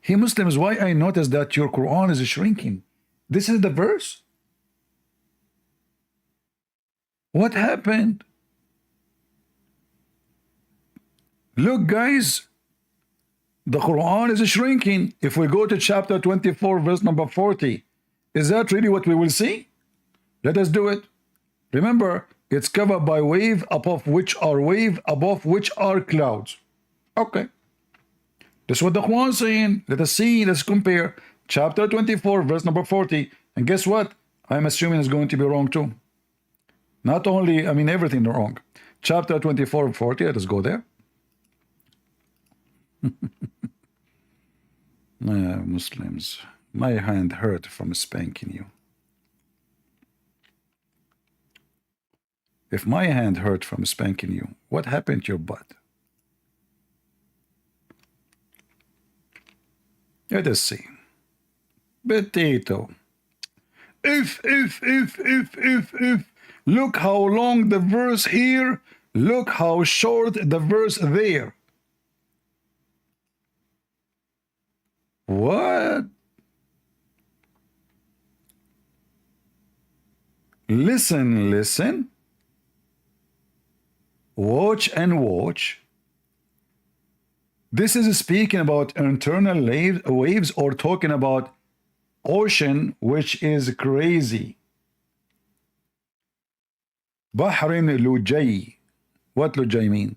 Hey Muslims, why I noticed that your Quran is shrinking? This is the verse. What happened? Look, guys, the Quran is shrinking. If we go to chapter 24, verse number 40, is that really what we will see? Let us do it. Remember, it's covered by wave, above which are wave, above which are clouds. Okay. That's what the Quran is saying. Let us see, let's compare. Chapter 24, verse number 40. And guess what? I'm assuming it's going to be wrong too. Not only, I mean, everything wrong. Chapter 24, 40, let us go there. Muslims, my hand hurt from spanking you. If my hand hurt from spanking you, what happened to your butt? Let us see. potato. If. Look how long the verse here. Look how short the verse there. What? Listen, listen. Watch and watch. This is speaking about internal waves or talking about ocean, which is crazy. Bahrin lujay. What lujay mean?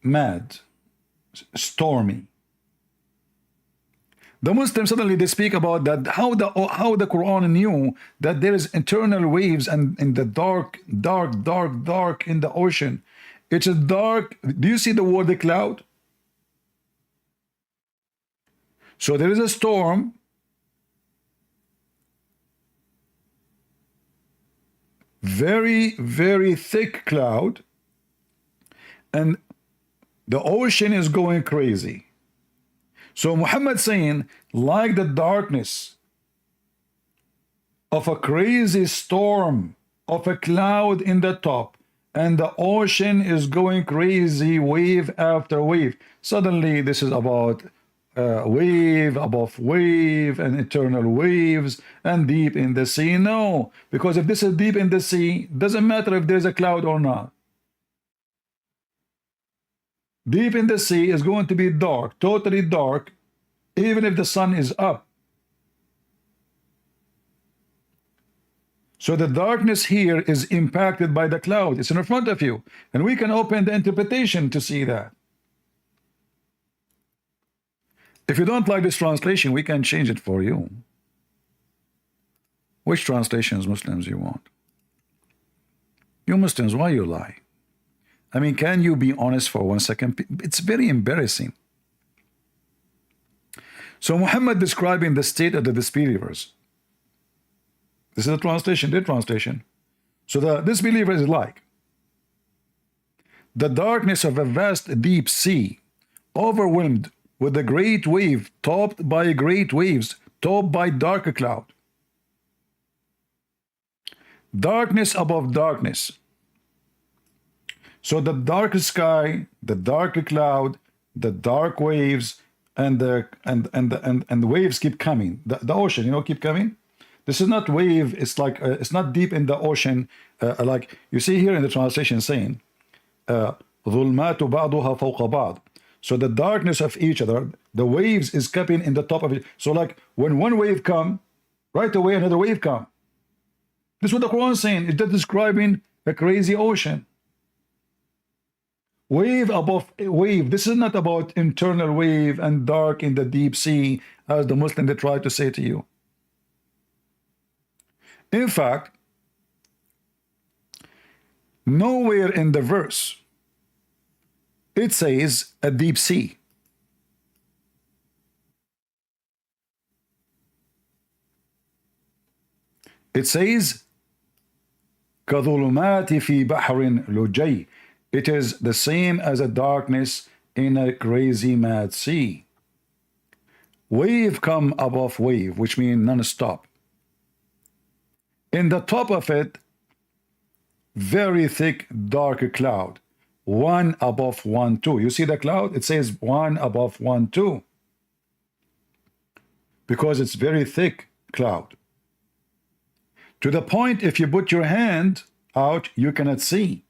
Mad, stormy. The Muslims suddenly they speak about that how the Quran knew that there is internal waves and in the dark in the ocean. It's a dark. Do you see the word the cloud? So there is a storm. Very, very thick cloud. And the ocean is going crazy. So Muhammad saying, like the darkness of a crazy storm of a cloud in the top, and the ocean is going crazy, wave after wave. Suddenly, this is about wave above wave and eternal waves and deep in the sea. No, because if this is deep in the sea, doesn't matter if there's a cloud or not. Deep in the sea is going to be dark, totally dark, even if the sun is up. So the darkness here is impacted by the cloud. It's in front of you. And we can open the interpretation to see that. If you don't like this translation, we can change it for you. Which translations, Muslims, you want? You Muslims, why you lie? I mean, can you be honest for 1 second? It's very embarrassing. So Muhammad describing the state of the disbelievers. This is a translation, their translation. So the disbeliever is like the darkness of a vast deep sea, overwhelmed with a great wave, topped by great waves, topped by darker cloud. Darkness above darkness. So the darker sky, the darker cloud, the dark waves, and the waves keep coming. The ocean, you know, keep coming. This is not wave. It's like it's not deep in the ocean. Like you see here in the translation saying, "ظُلْمَاتُ بَعْضُهَا فَوْقَ بَعْضٍ." So the darkness of each other, the waves is coming in the top of it. So like when one wave come, right away another wave come. This is what the Quran is saying. It's just describing a crazy ocean. Wave above wave. This is not about internal wave and dark in the deep sea, as the Muslim they try to say to you. In fact, nowhere in the verse it says a deep sea. It says كَظُلُمَاتِ فِي بَحْرٍ لُجَيٍّ. It is the same as a darkness in a crazy mad sea. Wave come above wave, which means non-stop. In the top of it, very thick, dark cloud. One above one, two. You see the cloud? It says one above one, two. Because it's very thick cloud. To the point, if you put your hand out, you cannot see.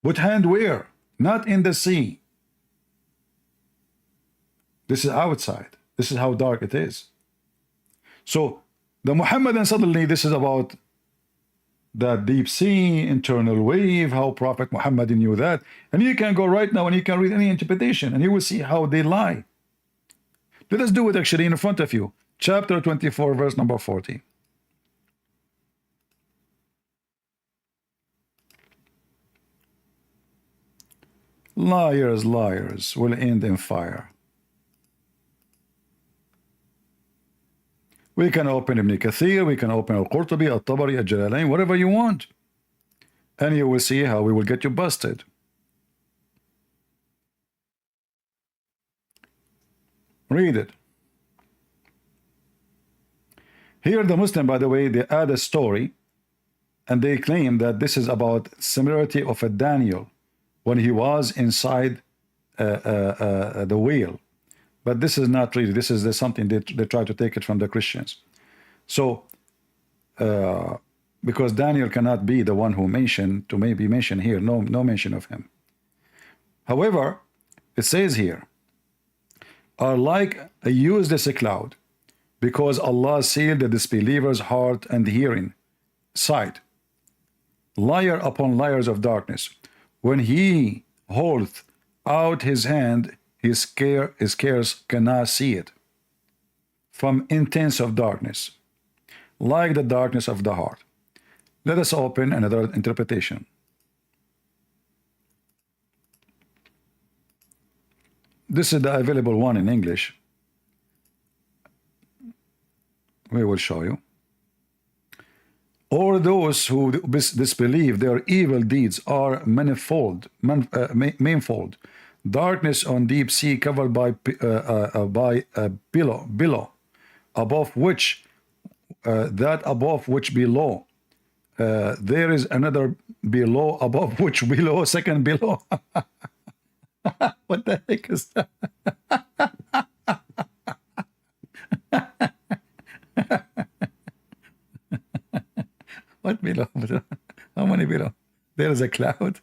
Put hand where? Not in the sea. This is outside. This is how dark it is. So the Muhammadan suddenly, this is about the deep sea, internal wave, how Prophet Muhammad knew that. And you can go right now and you can read any interpretation and you will see how they lie. Let us do it actually in front of you. Chapter 24, verse number 40. Liars, liars will end in fire. We can open Ibn Kathir, we can open Al-Qur'an, Al-Tabari, Al-Jalalain, whatever you want. And you will see how we will get you busted. Read it. Here the Muslim, by the way, they add a story and they claim that this is about similarity of a Daniel when he was inside the whale. But this is not really, this is something they try to take it from the Christians. So, because Daniel cannot be the one who mentioned, to maybe mention here, no mention of him. However, it says here, are like a useless cloud, because Allah sealed the disbeliever's heart and hearing, sight, layer upon layers of darkness. When he holdeth out his hand, his scarce cannot see it, from intense of darkness, like the darkness of the heart. Let us open another interpretation. This is the available one in English. We will show you. Or those who disbelieve, their evil deeds are manifold, darkness on deep sea covered by a billow, above which below there is another below, above which below, second below. What the heck is that? What below? How many below? There is a cloud.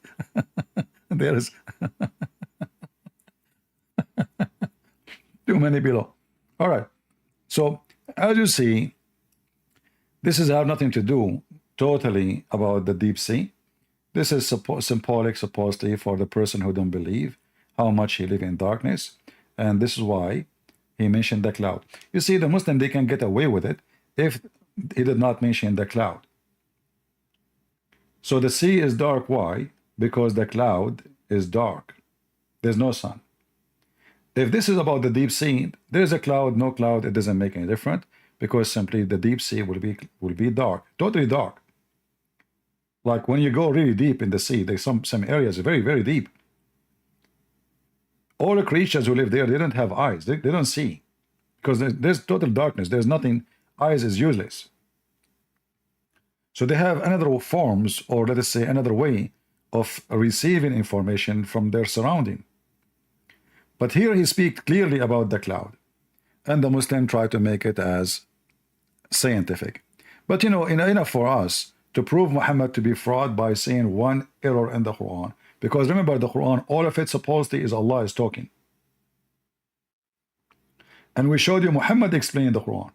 There is too many below. All right. So as you see, this is have nothing to do totally about the deep sea. This is symbolic, supposedly, for the person who don't believe how much he live in darkness, and this is why he mentioned the cloud. You see, the Muslim, they can get away with it if he did not mention the cloud. So the sea is dark. Why? Because the cloud is dark. There's no sun. If this is about the deep sea, there's a cloud, no cloud, it doesn't make any difference, because simply the deep sea will be dark, totally dark. Like when you go really deep in the sea, there's some areas very, very deep. All the creatures who live there, they don't have eyes. They don't see, because there's total darkness. There's nothing. Eyes is useless. So they have another forms, or let us say another way of receiving information from their surrounding. But here he speaks clearly about the cloud, and the Muslim try to make it as scientific. But you know, enough for us to prove Muhammad to be fraud by saying one error in the Quran. Because remember, the Quran, all of it supposedly is Allah is talking. And we showed you Muhammad explaining the Quran.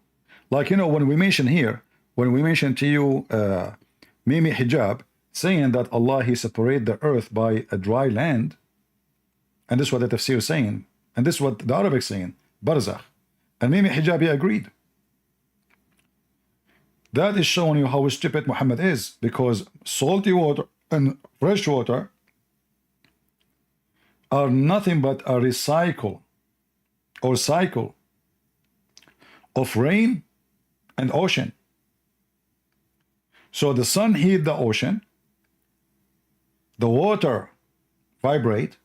Like, you know, when we mention here, when we mention to you Mimi Hijab, saying that Allah, he separate the earth by a dry land, and this is what the tafsir is saying, and this is what the Arabic is saying, Barzakh. And Mimi Hijab, he agreed. That is showing you how stupid Muhammad is, because salty water and fresh water are nothing but a recycle or cycle of rain and ocean. So the sun heat the ocean, the water vibrate,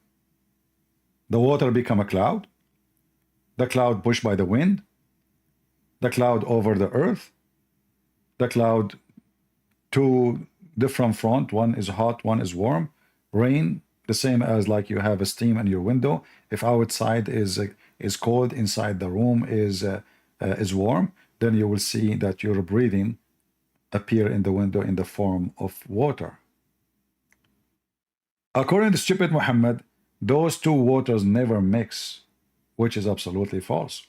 the water become a cloud, the cloud pushed by the wind, the cloud over the earth, the cloud two different front, one is hot, one is warm, rain, the same as like you have a steam in your window. If outside is cold, inside the room is warm, then you will see that your breathing appear in the window in the form of water. According to stupid Muhammad, those two waters never mix, which is absolutely false.